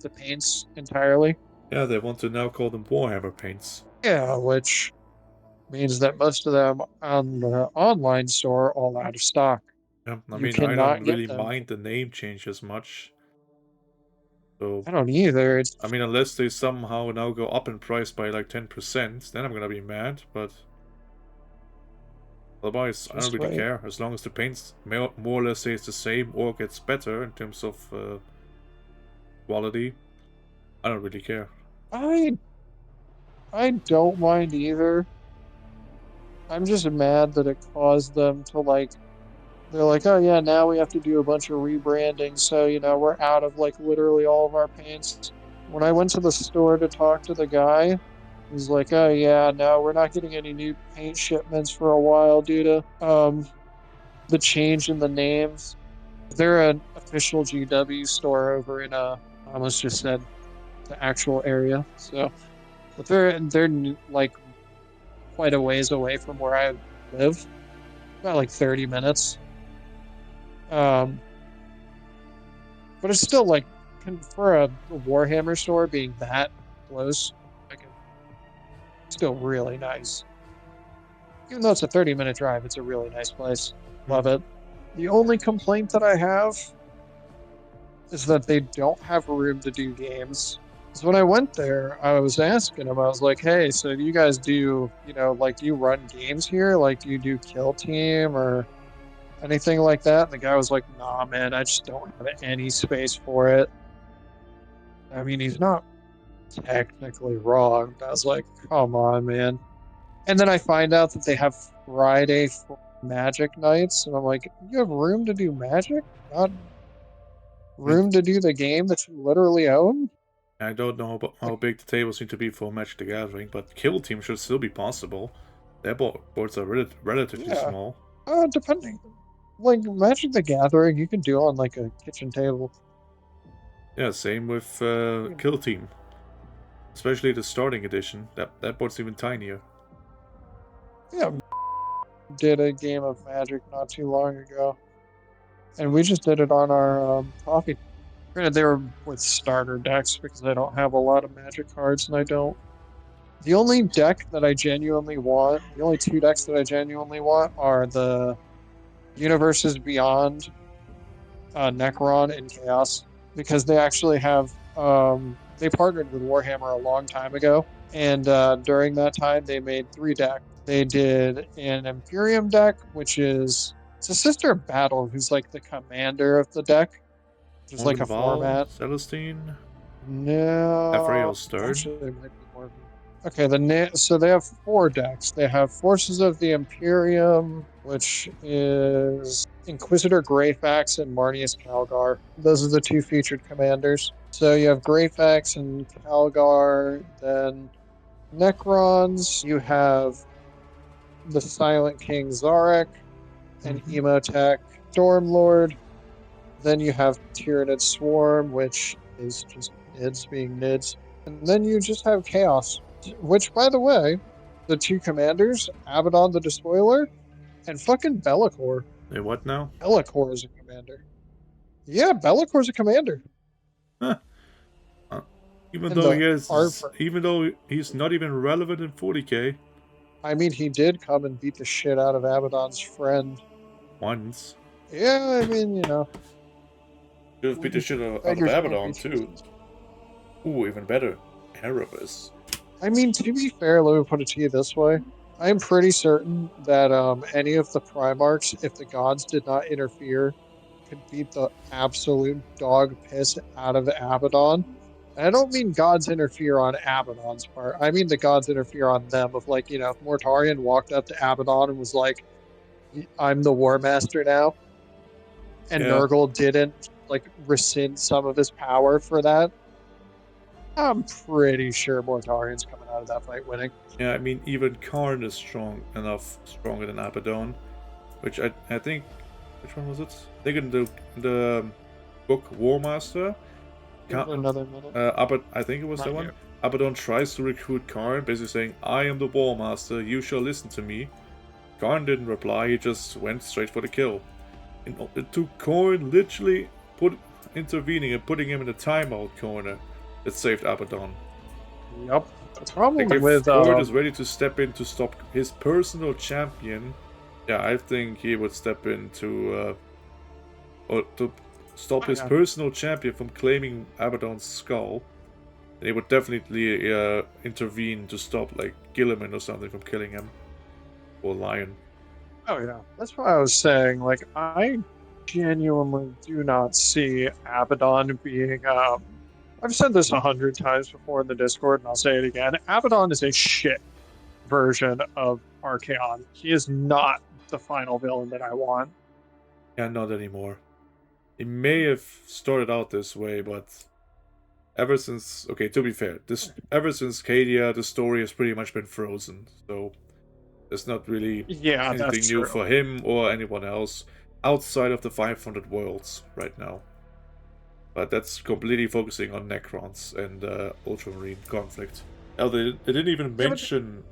the paints entirely? Yeah, they want to now call them Warhammer paints. Yeah, which means that most of them on the online store are all out of stock. Yeah, I You mean, I cannot don't get really them. mind the name change as much. So I don't either. I mean, unless they somehow now go up in price by like 10%, then I'm gonna be mad, but otherwise, I don't really care. As long as the paint more or less stays the same or gets better in terms of quality, I don't really care. I don't mind either. I'm just mad that it caused them to like. They're like, oh yeah, now we have to do a bunch of rebranding, so we're out of like literally all of our paints. When I went to the store to talk to the guy, he's like, oh yeah, no, we're not getting any new paint shipments for a while due to the change in the names. They're an official GW store over in I almost just said the actual area. So, but they're like quite a ways away from where I live, about like 30 minutes. But it's still like for a Warhammer store being that close, like still really nice. Even though it's a 30-minute drive, it's a really nice place. Love it. The only complaint that I have is that they don't have room to do games. So when I went there, I was asking them, I was like, hey, so do you guys do, like, do you run games here? Like, do you do Kill Team or anything like that? And the guy was like, nah, man, I just don't have any space for it. I mean, he's not technically wrong. But I was like, come on, man. And then I find out that they have Friday Magic nights, and I'm like, you have room to do Magic? Not room to do the game that you literally own? I don't know how big the tables need to be for Magic the Gathering, but Kill Team should still be possible. Their boards are relatively small. Depending. Like, Magic the Gathering, you can do on, like, a kitchen table. Yeah, same with Kill Team. Especially the starting edition. That board's even tinier. Yeah, did a game of Magic not too long ago. And we just did it on our coffee. Granted, they were with starter decks because I don't have a lot of Magic cards, and I don't. The only deck that I genuinely want, the only two decks that I genuinely want are the Universes Beyond Necron and Chaos, because they actually have, they partnered with Warhammer a long time ago, and during that time they made 3 decks. They did an Imperium deck, which is, it's a sister of Battle, who's like the commander of the deck. There's like a format. Celestine? No. Ephrael's Stern? Actually, there might be more. Okay, so they have 4 decks. They have Forces of the Imperium, which is Inquisitor Greyfax and Marnius Calgar. Those are the 2 featured commanders. So you have Greyfax and Calgar, then Necrons. You have the Silent King Zarek and Emotech Stormlord. Then you have Tyranid Swarm, which is just Nids being Nids. And then you just have Chaos, which, by the way, the 2 commanders, Abaddon the Despoiler, and fucking Be'lakor. Hey, what now? Be'lakor is a commander. Yeah, Bellacor's a commander. Huh. Even though he's not even relevant in 40k. I mean, he did come and beat the shit out of Abaddon's friend. Once. Yeah, I mean, Should have beat the shit out of beggars can't be Abaddon, too. choosers. Ooh, even better. Erebus. I mean, to be fair, let me put it to you this way. I'm pretty certain that any of the Primarchs, if the gods did not interfere, could beat the absolute dog piss out of Abaddon. And I don't mean gods interfere on Abaddon's part. I mean the gods interfere on them. Of like, if Mortarion walked up to Abaddon and was like, "I'm the War Master now," and Yeah. Nurgle didn't like rescind some of his power for that, I'm pretty sure Mortarion's coming out of that fight winning. Yeah, I mean, even Karn is stronger than Abaddon. Which I think, which one was it? I think in the book War Master, Another minute. I think it was Not that one. yet. Abaddon tries to recruit Karn, basically saying, "I am the War Master, you shall listen to me." Karn didn't reply, he just went straight for the kill. And it took Karn literally intervening and putting him in a timeout corner that saved Abaddon. Yep. The problem Like, if with Karn is ready to step in to stop his personal champion, yeah, I think he would step in to stop his personal champion from claiming Abaddon's skull. And he would definitely intervene to stop, like, Gilliman or something from killing him. Or Lion. Oh yeah, that's what I was saying. Like, I genuinely do not see Abaddon being. I've said this 100 times before in the Discord, and I'll say it again. Abaddon is a shit version of Archaon. He is not the final villain that I want. Yeah, not anymore. He may have started out this way, but ever since, okay, to be fair, ever since Cadia, the story has pretty much been frozen. So there's not really anything new for him or anyone else outside of the 500 worlds right now. But that's completely focusing on Necrons and Ultramarine conflict. Now, they didn't even mention,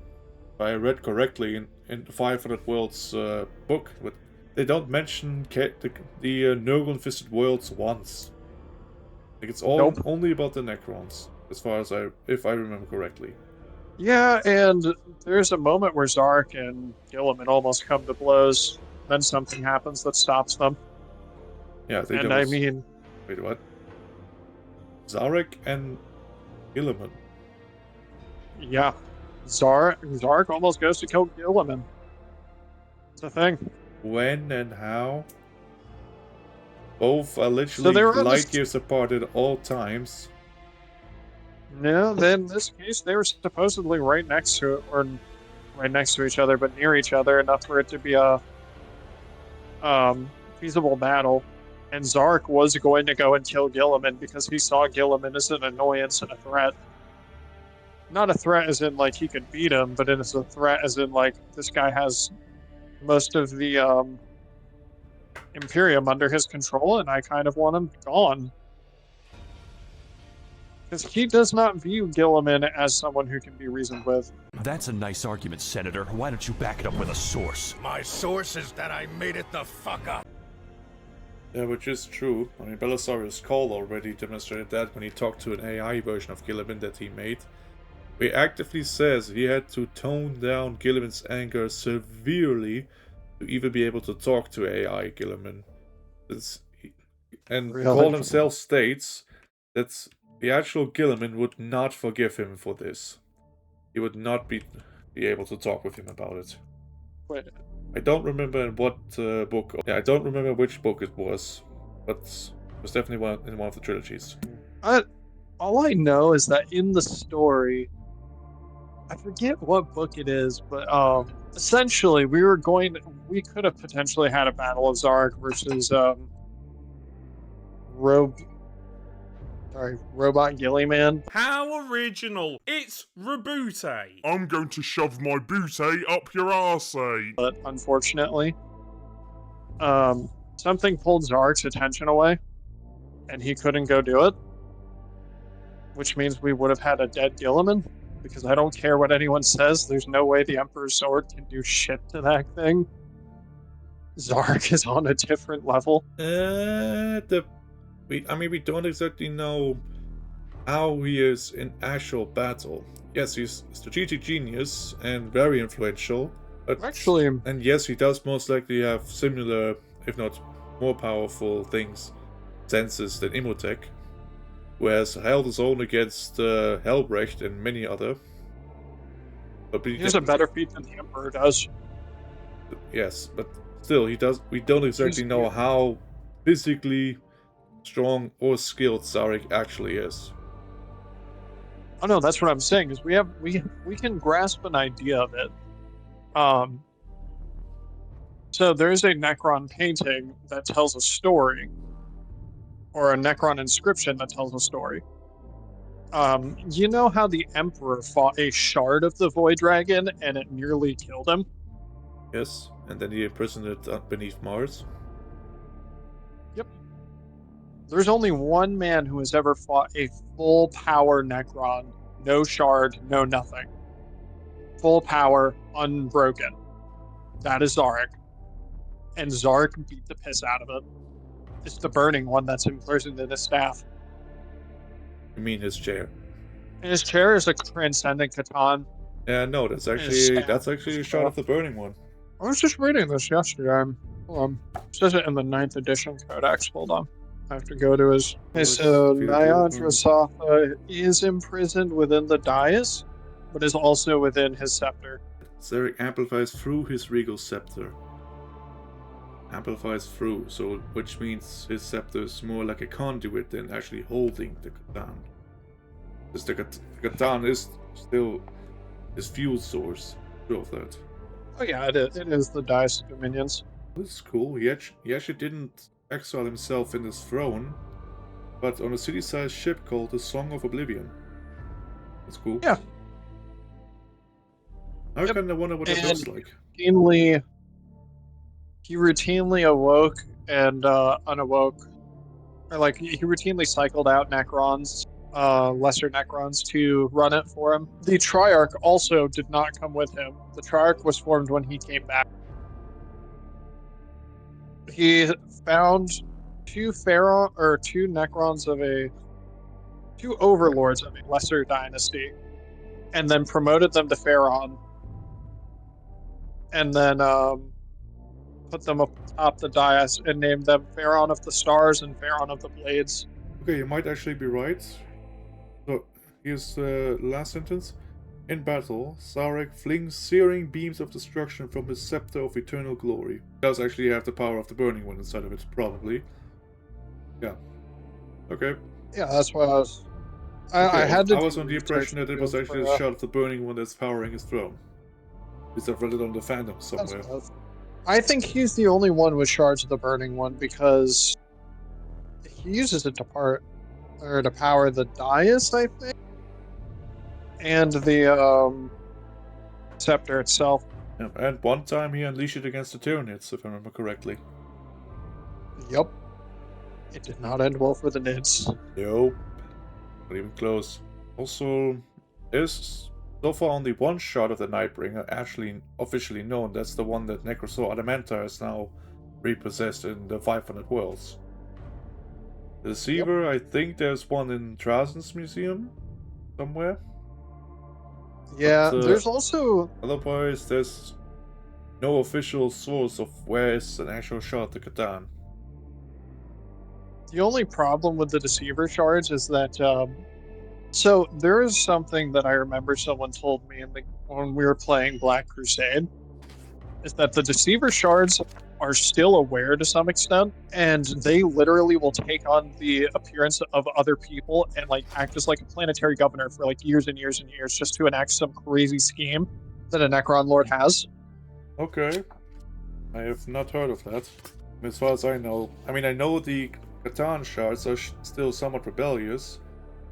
if I read correctly, in the 500 worlds book, they don't mention the Nurgle Infested worlds once. Like, it's only about the Necrons, as far as if I remember correctly. Yeah, and there's a moment where Zark and Gilliman almost come to blows. Then something happens that stops them. Yeah, I think and that was... I mean... Wait, what? Zarek and Gilliman. Yeah. Zark almost goes to kill Gilliman. It's a thing. When and how? Both are literally light years apart at all times. No, then in this case, they were supposedly right next to each other, but near each other enough for it to be a feasible battle. And Zark was going to go and kill Gilliman because he saw Gilliman as an annoyance and a threat. Not a threat as in, like, he could beat him, but as a threat as in, like, this guy has most of the Imperium under his control, and I kind of want him gone. Because he does not view Gilliman as someone who can be reasoned with. That's a nice argument, Senator. Why don't you back it up with a source? My source is that I made it the fuck up. Yeah, which is true. I mean, Belisarius Cole already demonstrated that when he talked to an AI version of Gilliman that he made. He actively says he had to tone down Gilliman's anger severely to even be able to talk to AI Gilliman. Cole himself states that the actual Gilliman would not forgive him for this. He would not be able to talk with him about it. Wait. I don't remember in what book. Yeah, I don't remember which book it was, but it was definitely in one of the trilogies. All I know is that in the story, I forget what book it is, but essentially we could have potentially had a battle of Zark versus Robot Gilliman. How original! It's Reboot. I'm going to shove my booty up your arse. But unfortunately, something pulled Zark's attention away, and he couldn't go do it. Which means we would have had a dead Gilliman, because I don't care what anyone says, there's no way the Emperor's Sword can do shit to that thing. Zark is on a different level. We don't exactly know how he is in actual battle. Yes, he's a strategic genius and very influential. But, Actually, and yes, he does most likely have similar, if not more powerful things, senses than Imhotep, whereas held his own against Helbrecht and many other. But he has a better feat than the Emperor does. yes, but still, he does. We don't exactly know how physically strong or skilled Zarek actually is. Oh no, that's what I'm saying. Is we can grasp an idea of it. So there's a Necron painting that tells a story, or a Necron inscription that tells a story. You know how the Emperor fought a shard of the Void Dragon and it nearly killed him? Yes, and then he imprisoned it beneath Mars. Yep. There's only one man who has ever fought a full power Necron, no shard, no nothing. Full power, unbroken. That is Zarek. And Zarek beat the piss out of it. It's the burning one that's imprisoned in his staff. You mean his chair? And his chair is a transcendent Catan. Yeah, no, that's actually a shot of the burning one. I was just reading this yesterday. Hold on. It says it in the 9th edition codex. Hold on. I have to go to his. Okay, so Nyadrasatha is imprisoned within the dais, but is also within his scepter. Zarek amplifies through his regal scepter. Amplifies through, so which means his scepter is more like a conduit than actually holding the Catan. Because the Catan is still his fuel source. Sure of that. Oh yeah, it is. It is the Dice of Dominions. This is cool. He actually didn't exile himself in his throne, but on a city-sized ship called the Song of Oblivion. That's cool. Yeah. I kind of wonder what that looks like. He routinely awoke and unawoke. Or like, he routinely cycled out Necrons, lesser Necrons, to run it for him. The Triarch also did not come with him. The Triarch was formed when he came back. He found two Necrons two overlords of a lesser dynasty, and then promoted them to Pharaon, and then put them up atop the dais and named them Pharaon of the Stars and Pharaon of the Blades. Okay, you might actually be right. So, here's the last sentence. In battle, Zarek flings searing beams of destruction from his scepter of eternal glory. He does actually have the power of the burning one inside of it, probably. Yeah. Okay. Yeah, that's what I was... I was on the impression that it was actually a shot of the burning one that's powering his throne. Because I've read it on the fandom somewhere. I think he's the only one with shards of the burning one because he uses it to power the dais, I think, and the scepter itself. Yeah, and one time he unleashed it against the Tyranids, if I remember correctly. Yep. It did not end well for the Nids. Nope. Not even close. Also, there's so far only one shot of the Nightbringer actually officially known. That's the one that Necrosaur Adamanta is now repossessed in the 500 Worlds. The Deceiver, I think there's one in Trazen's museum somewhere. Yeah, but, there's also... Otherwise, there's no official source of where is an actual shot of the Catan. The only problem with the Deceiver shards is that... So, there is something that I remember someone told me when we were playing Black Crusade, is that the Deceiver shards are still aware to some extent, and they literally will take on the appearance of other people and like act as like a planetary governor for like years and years and years just to enact some crazy scheme that a Necron Lord has. Okay. I have not heard of that. As far as I know. I mean, I know the Catan shards are still somewhat rebellious,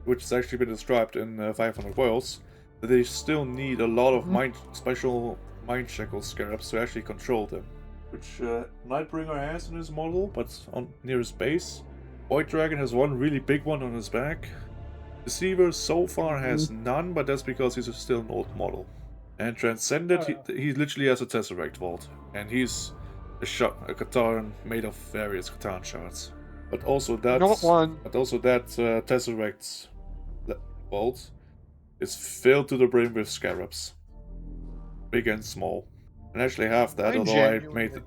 which has actually been described in 500 Worlds, but they still need a lot of special mind shackle scarabs to actually control them. Which Nightbringer has in his model, but near his base. Void Dragon has one really big one on his back. Deceiver so far has none, but that's because he's still an old model. And Transcendent, he literally has a Tesseract Vault, and he's a Catan made of various Catan shards. But also that Tesseract's vault is filled to the brim with scarabs. Big and small. And actually half that, although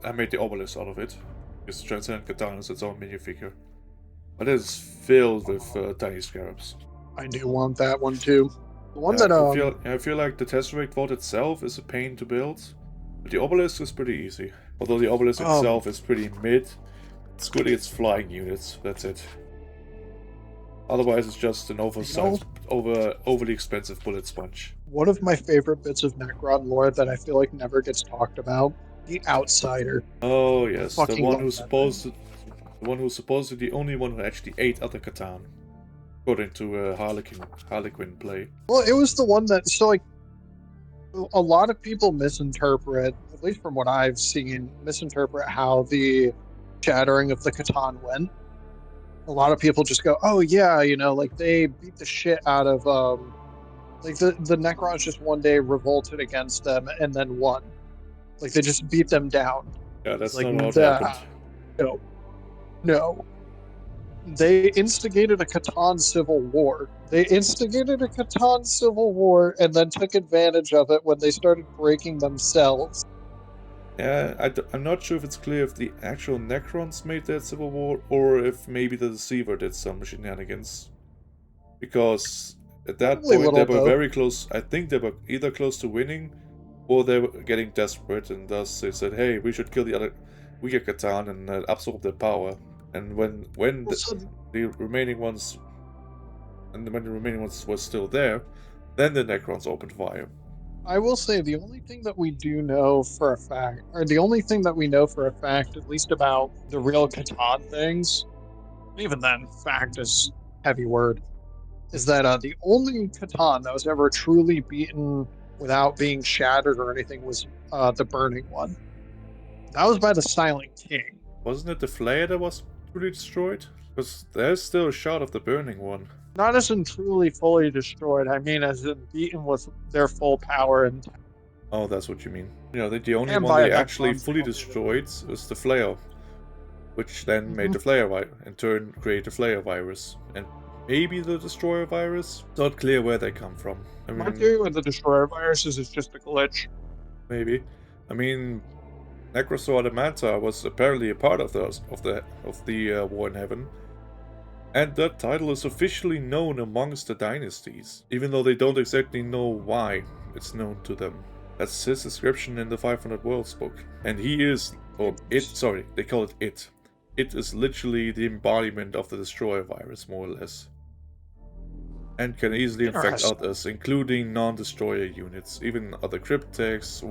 I made the obelisk out of it. Because Transcendent Katana is its own minifigure. But it is filled with tiny scarabs. I do want that one too. The one Yeah, that I feel like the Tesseract vault itself is a pain to build. But the obelisk is pretty easy. Although the obelisk itself is pretty mid. It's good against flying units, that's it. Otherwise it's just an oversized, overly expensive bullet sponge. one of my favorite bits of Necron lore that I feel like never gets talked about, the Outsider. Oh yes, the Fucking one love who's that supposed to, the one who's supposedly the only one who actually ate other Catan, according to Harlequin play. Well, it was the one that, so like, a lot of people misinterpret, at least from what I've seen, misinterpret how the shattering of the Catan went. A lot of people just go, oh yeah, you know, like they beat the shit out of, like the Necrons just one day revolted against them and then won. Like they just beat them down. Yeah, that's like not how it happened. No. They instigated a Catan civil war. They instigated a Catan civil war and then took advantage of it when they started breaking themselves. Yeah, I'm not sure if it's clear if the actual Necrons made that civil war or if maybe the Deceiver did some shenanigans. Because at that point they were very close. I think they were either close to winning or they were getting desperate, and thus they said, hey, we should kill the other weaker Catan and absorb their power. And when the remaining ones were still there, then the Necrons opened fire. I will say the only thing that we do know for a fact, or the only thing that we know for a fact, at least about the real Catan things, even then, fact is a heavy word, is that the only Catan that was ever truly beaten without being shattered or anything was the Burning one. That was by the Silent King. Wasn't it the Flare that was truly destroyed? Because there's still a shot of the Burning one. Not as in truly fully destroyed, I mean as in beaten with their full power and... Oh, that's what you mean. You know, the only one they actually fully destroyed was the Flare, which then made the Flare in turn create the Flare virus. And maybe the Destroyer virus? Not clear where they come from. I mean, my theory with the Destroyer viruses is just a glitch. Maybe. I mean, Necrosaur Adamanta was apparently a part of the War in Heaven. And that title is officially known amongst the dynasties, even though they don't exactly know why it's known to them. That's his description in the 500 Worlds book. And he is, or it, sorry, they call it it. It is literally the embodiment of the Destroyer virus, more or less. And can easily infect others, including non-Destroyer units, even other Cryptex,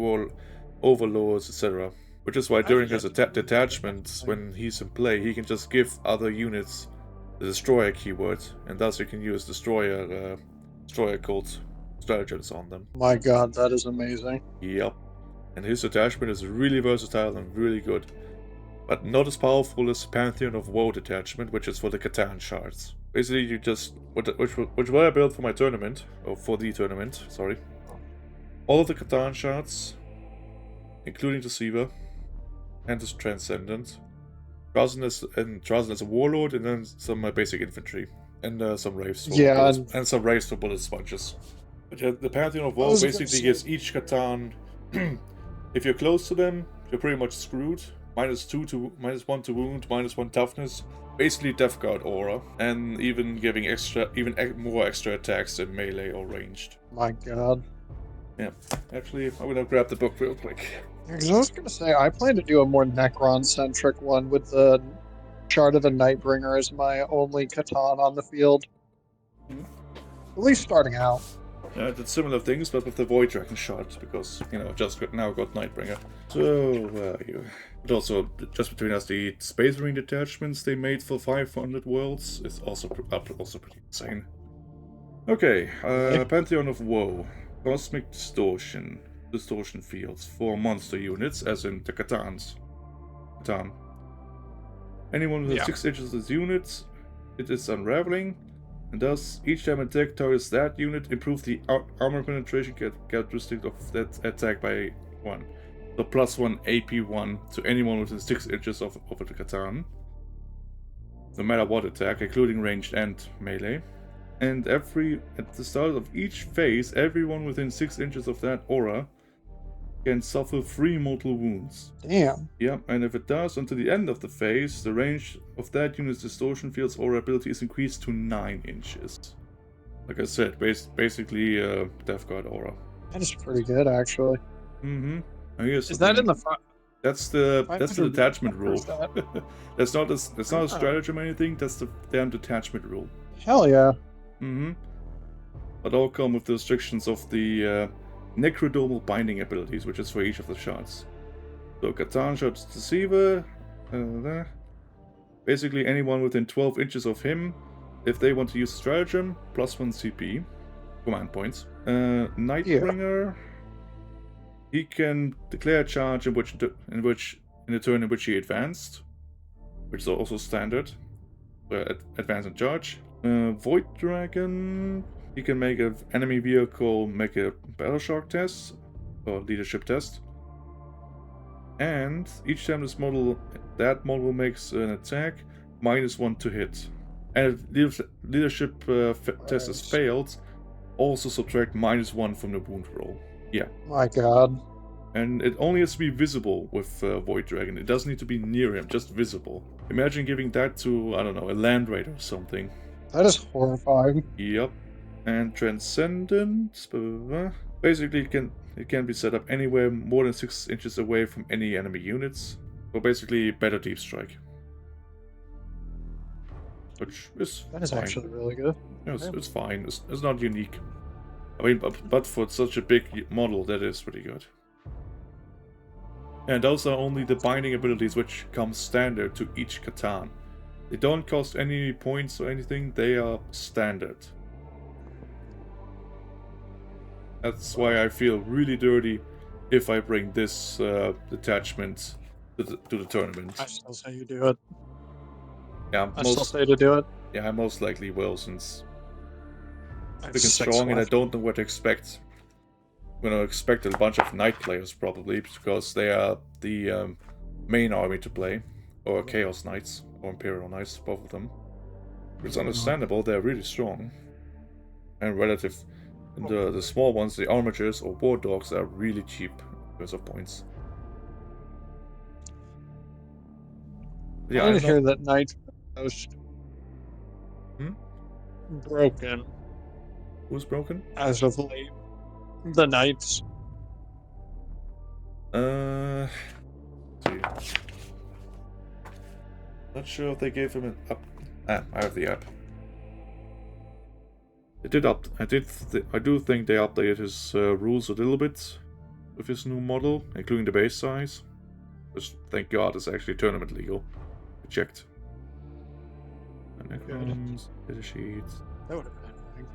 Overlords, etc. Which is why during his detachments, when he's in play, he can just give other units the Destroyer keyword, and thus you can use Destroyer cult stratagems on them. My god, that is amazing. Yep. And his detachment is really versatile and really good. But not as powerful as Pantheon of Woe detachment, which is for the Catan shards. Basically, you just... Which I built for my tournament, or for the tournament, sorry. All of the Catan shards, including Deceiver, and the Transcendent, Trazen as a warlord, and then some basic infantry, and some Wraiths and some Wraiths for bullet sponges. But yeah, the Pantheon of Woe basically gives each Catan, if you're close to them, you're pretty much screwed. -1 to wound, -1 toughness, basically Death Guard aura, and even giving more extra attacks in melee or ranged. My god. Yeah, actually, I'm gonna grab the book real quick. Because I was going to say, I plan to do a more Necron-centric one with the Shard of the Nightbringer as my only Catan on the field. At least starting out. Yeah, I did similar things, but with the Void Dragon Shard, because, you know, now got Nightbringer. So, where are you? But also, just between us, the Space Marine detachments they made for 500 worlds is also pretty insane. Okay, Pantheon of Woe. Cosmic Distortion fields for monster units, as in the Catan. Anyone with 6 inches of this unit, it is unraveling, and thus each time attack targets that unit, improve the armor penetration characteristic of that attack by 1. So +1 AP1 to anyone within 6 inches of the Catan, no matter what attack, including ranged and melee. and at the start of each phase, everyone within 6 inches of that aura can suffer 3 mortal wounds. Damn. Yep, and if it does, until the end of the phase, the range of that unit's distortion field's aura ability is increased to 9 inches. Like I said, basically Death Guard aura. That is pretty good, actually. Mm-hmm. Is that in the That's the 500 detachment rule. stat? That's not a stratagem or anything. That's the damn detachment rule. Hell yeah. Mm-hmm. But all come with the restrictions of the necrodomal binding abilities, which is for each of the shots. So Catan shots Deceiver. There. Basically, anyone within 12 inches of him, if they want to use stratagem, +1 CP, command points. Nightbringer. He can declare a charge in the turn in which he advanced, which is also standard. Advance and charge. Void Dragon. He can make an enemy vehicle make a battle shock test or leadership test. And each time that model makes an attack, -1 to hit. And if leadership test is failed, also subtract -1 from the wound roll. Yeah. My god. And it only has to be visible with Void Dragon. It doesn't need to be near him, just visible. Imagine giving that to, I don't know, a Land Raider or something. That is horrifying. Yep. And Transcendent. Basically, it can be set up anywhere more than 6 inches away from any enemy units. So basically, better deep strike. Which is That is fine. actually really good. Yeah, it's fine. It's not unique. I mean, but for such a big model, that is pretty good. And those are only the binding abilities which come standard to each Catan. They don't cost any points or anything, they are standard. That's why I feel really dirty if I bring this detachment to the tournament. I still say you do it. Yeah, I still say to do it. Yeah, I most likely will, since I have big and 6 strong, and I left. don't know what to expect. I'm gonna expect a bunch of Knight players probably, because they are the main army to play, or Chaos Knights, or Imperial Knights, both of them. It's understandable, they're really strong. And relative, and the small ones, the Armatures or War Dogs, are really cheap because of points. Yeah, I didn't hear that Knights was broken Who's broken? as of late. The Knights. Let's see. Not sure if they gave him an up. I have the app. They did up. I do think they updated his rules a little bit with his new model, including the base size. Which, thank God, is actually tournament legal. I checked. Necrons, data sheets. That would have been annoying.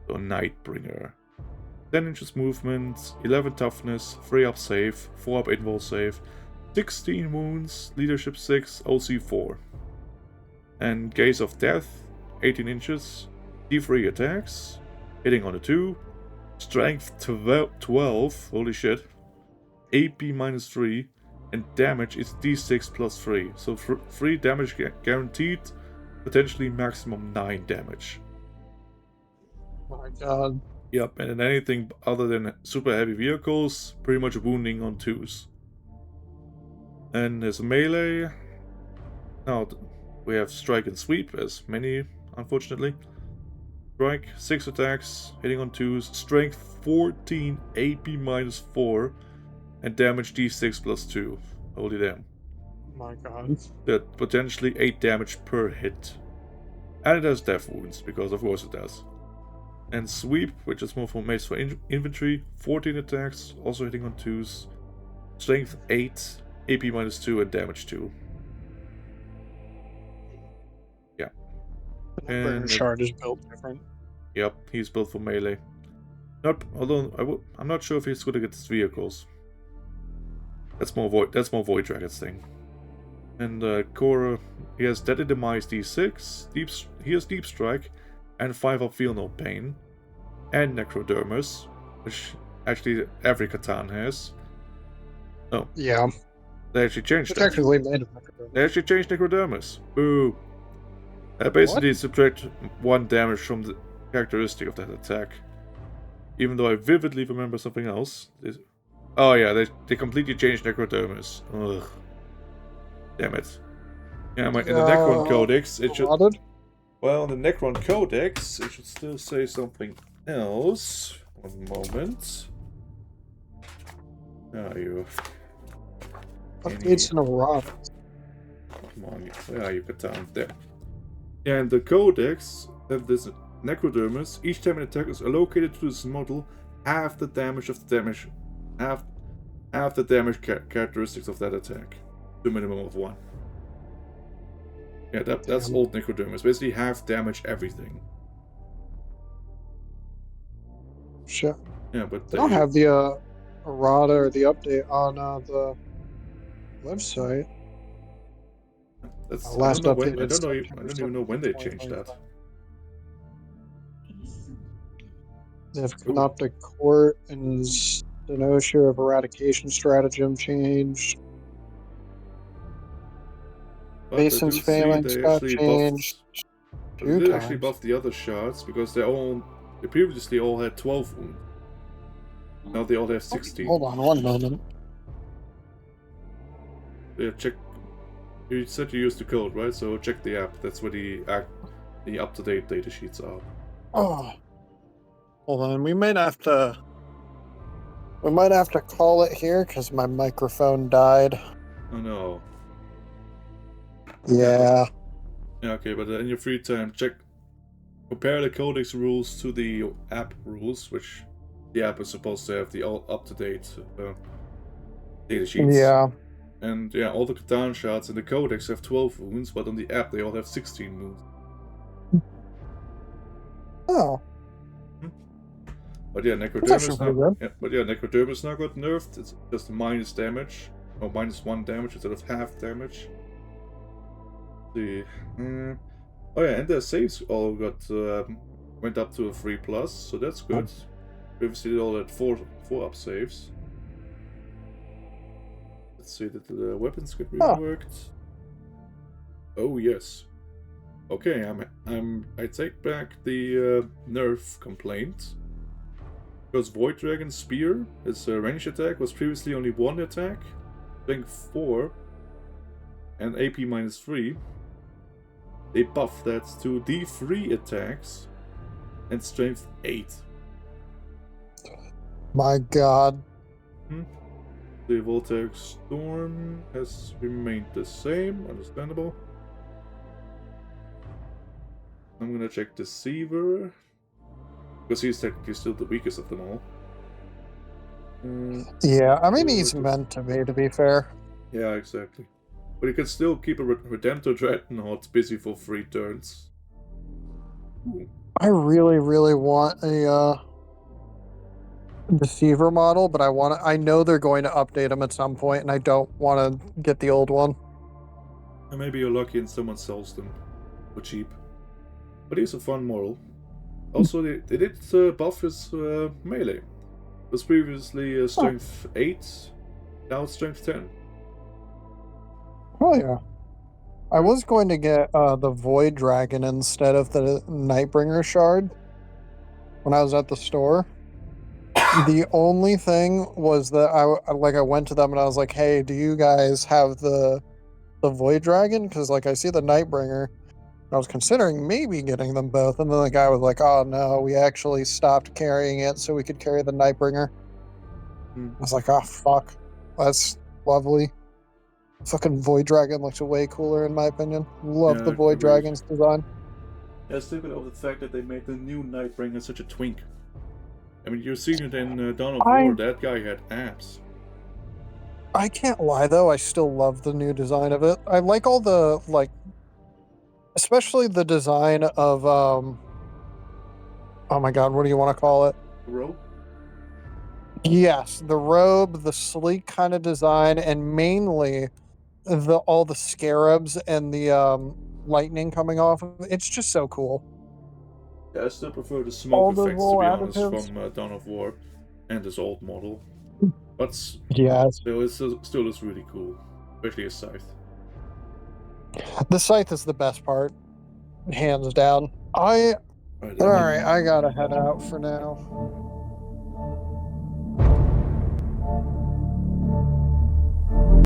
So Nightbringer. 10 inches movement, 11 toughness, 3 up save, 4 up invul save, 16 wounds, leadership 6, OC 4. And Gaze of Death, 18 inches, D3 attacks, hitting on a 2, strength 12, holy shit, AP -3, and damage is D6 +3. So 3 damage guaranteed, potentially maximum 9 damage. My god. Yep, and then anything other than super heavy vehicles, pretty much wounding on 2s. And there's melee. Now we have strike and sweep, as many, unfortunately. Strike, 6 attacks, hitting on 2s, strength 14, AP -4, and damage D6 +2. Holy damn. My god. That potentially 8 damage per hit. And it has death wounds, because of course it does. And sweep, which is more for mace for infantry, 14 attacks, also hitting on 2s, strength 8, AP -2, and damage 2. Yeah. And Shard is built different. Yep, he's built for melee. Although I'm not sure if he's good against vehicles. That's more Void Dragon's thing. And Korra, he has Deadly Demise D6, he has Deep Strike, and 5 up Feel No Pain, and Necrodermis, which actually every Catan has. Oh. Yeah. They actually changed It's that. actually made of Necrodermis. They actually changed Necrodermis. Boo. Basically subtract 1 damage from the characteristic of that attack. Even though I vividly remember something else. Oh yeah, they completely changed Necrodermis. Ugh. Damn it. Yeah, in the Necron Codex, it should... Well, in the Necron Codex, it should still say something else. One moment. Where are you? Updates in a rot. Come on, where are you? Get down there. Yeah, in the Codex, have this Necrodermis. Each time an attack is allocated to this model, half the damage of the damage, half the damage characteristics of that attack, to a minimum of 1. Yeah, that's old Necrodermis. Basically, half damage everything. Sure. Yeah, but they don't have the errata or the update on the website. That's last update. I don't even know when they changed that. They have Canoptic Court and Stenosure of Eradication Stratagem changed. Mason's Phalanx got changed. They did actually buff the other shards because they previously all had 12 wounds. Now they all have 16. Hold on one moment. Yeah, check. You said you used the code, right? So check the app. That's where the up-to-date data sheets are. Oh, hold on. We might have to call it here because my microphone died. Oh no. Yeah. Yeah, okay, but in your free time, compare the Codex rules to the app rules, which the app is supposed to have the up-to-date data sheets. Yeah. And yeah, all the Catan shards in the Codex have 12 wounds, but on the app they all have 16 wounds. Oh. But yeah, Necrodermis now got nerfed. It's just minus damage, or -1 damage instead of half damage. Let's see. Oh yeah, and their saves all went up to a 3+, so that's good. Previously they all had 4 up saves. Let's see that the weapons get reworked. Oh yes. Okay, I take back the nerf complaint. Because Void Dragon Spear, his ranged attack was previously only 1 attack, strength 4, and AP -3. They buffed that to D3 attacks and strength 8. My god. The Voltaic Storm has remained the same, understandable. I'm gonna check Deceiver, because he's technically still the weakest of them all. Yeah, I mean he's meant to be fair. Yeah, exactly. But you can still keep a Redemptor Dreadnought busy for 3 turns. Ooh. I really, really want a Deceiver model, but I know they're going to update them at some point, and I don't want to get the old one. And maybe you're lucky and someone sells them for cheap. But he's a fun model. Also, they did buff his melee. It was previously strength 8, now it's strength 10. Oh yeah. I was going to get the Void Dragon instead of the Nightbringer shard when I was at the store. The only thing was that I went to them and I was like, "Hey, do you guys have the Void Dragon? Because I see the Nightbringer." I was considering maybe getting them both, and then the guy was like, "Oh no, we actually stopped carrying it so we could carry the Nightbringer." I was like, "Oh fuck, that's lovely." Fucking Void Dragon looks way cooler in my opinion. Love the Void Dragon's design. Yeah, stupid of the fact that they made the new Nightbringer such a twink. I mean, you've seen it in Dawn of War, that guy had abs. I can't lie though, I still love the new design of it. I like all the, especially the design of, oh my god, what do you want to call it? The robe? Yes, the robe, the sleek kind of design, and mainly all the scarabs and the lightning coming off of it. It's just so cool. Yeah, I still prefer the smoke effects, to be honest, from Dawn of War and his old model. But yeah, still is really cool, especially his scythe. The scythe is the best part. Hands down. All Alright, right, I gotta head out for now.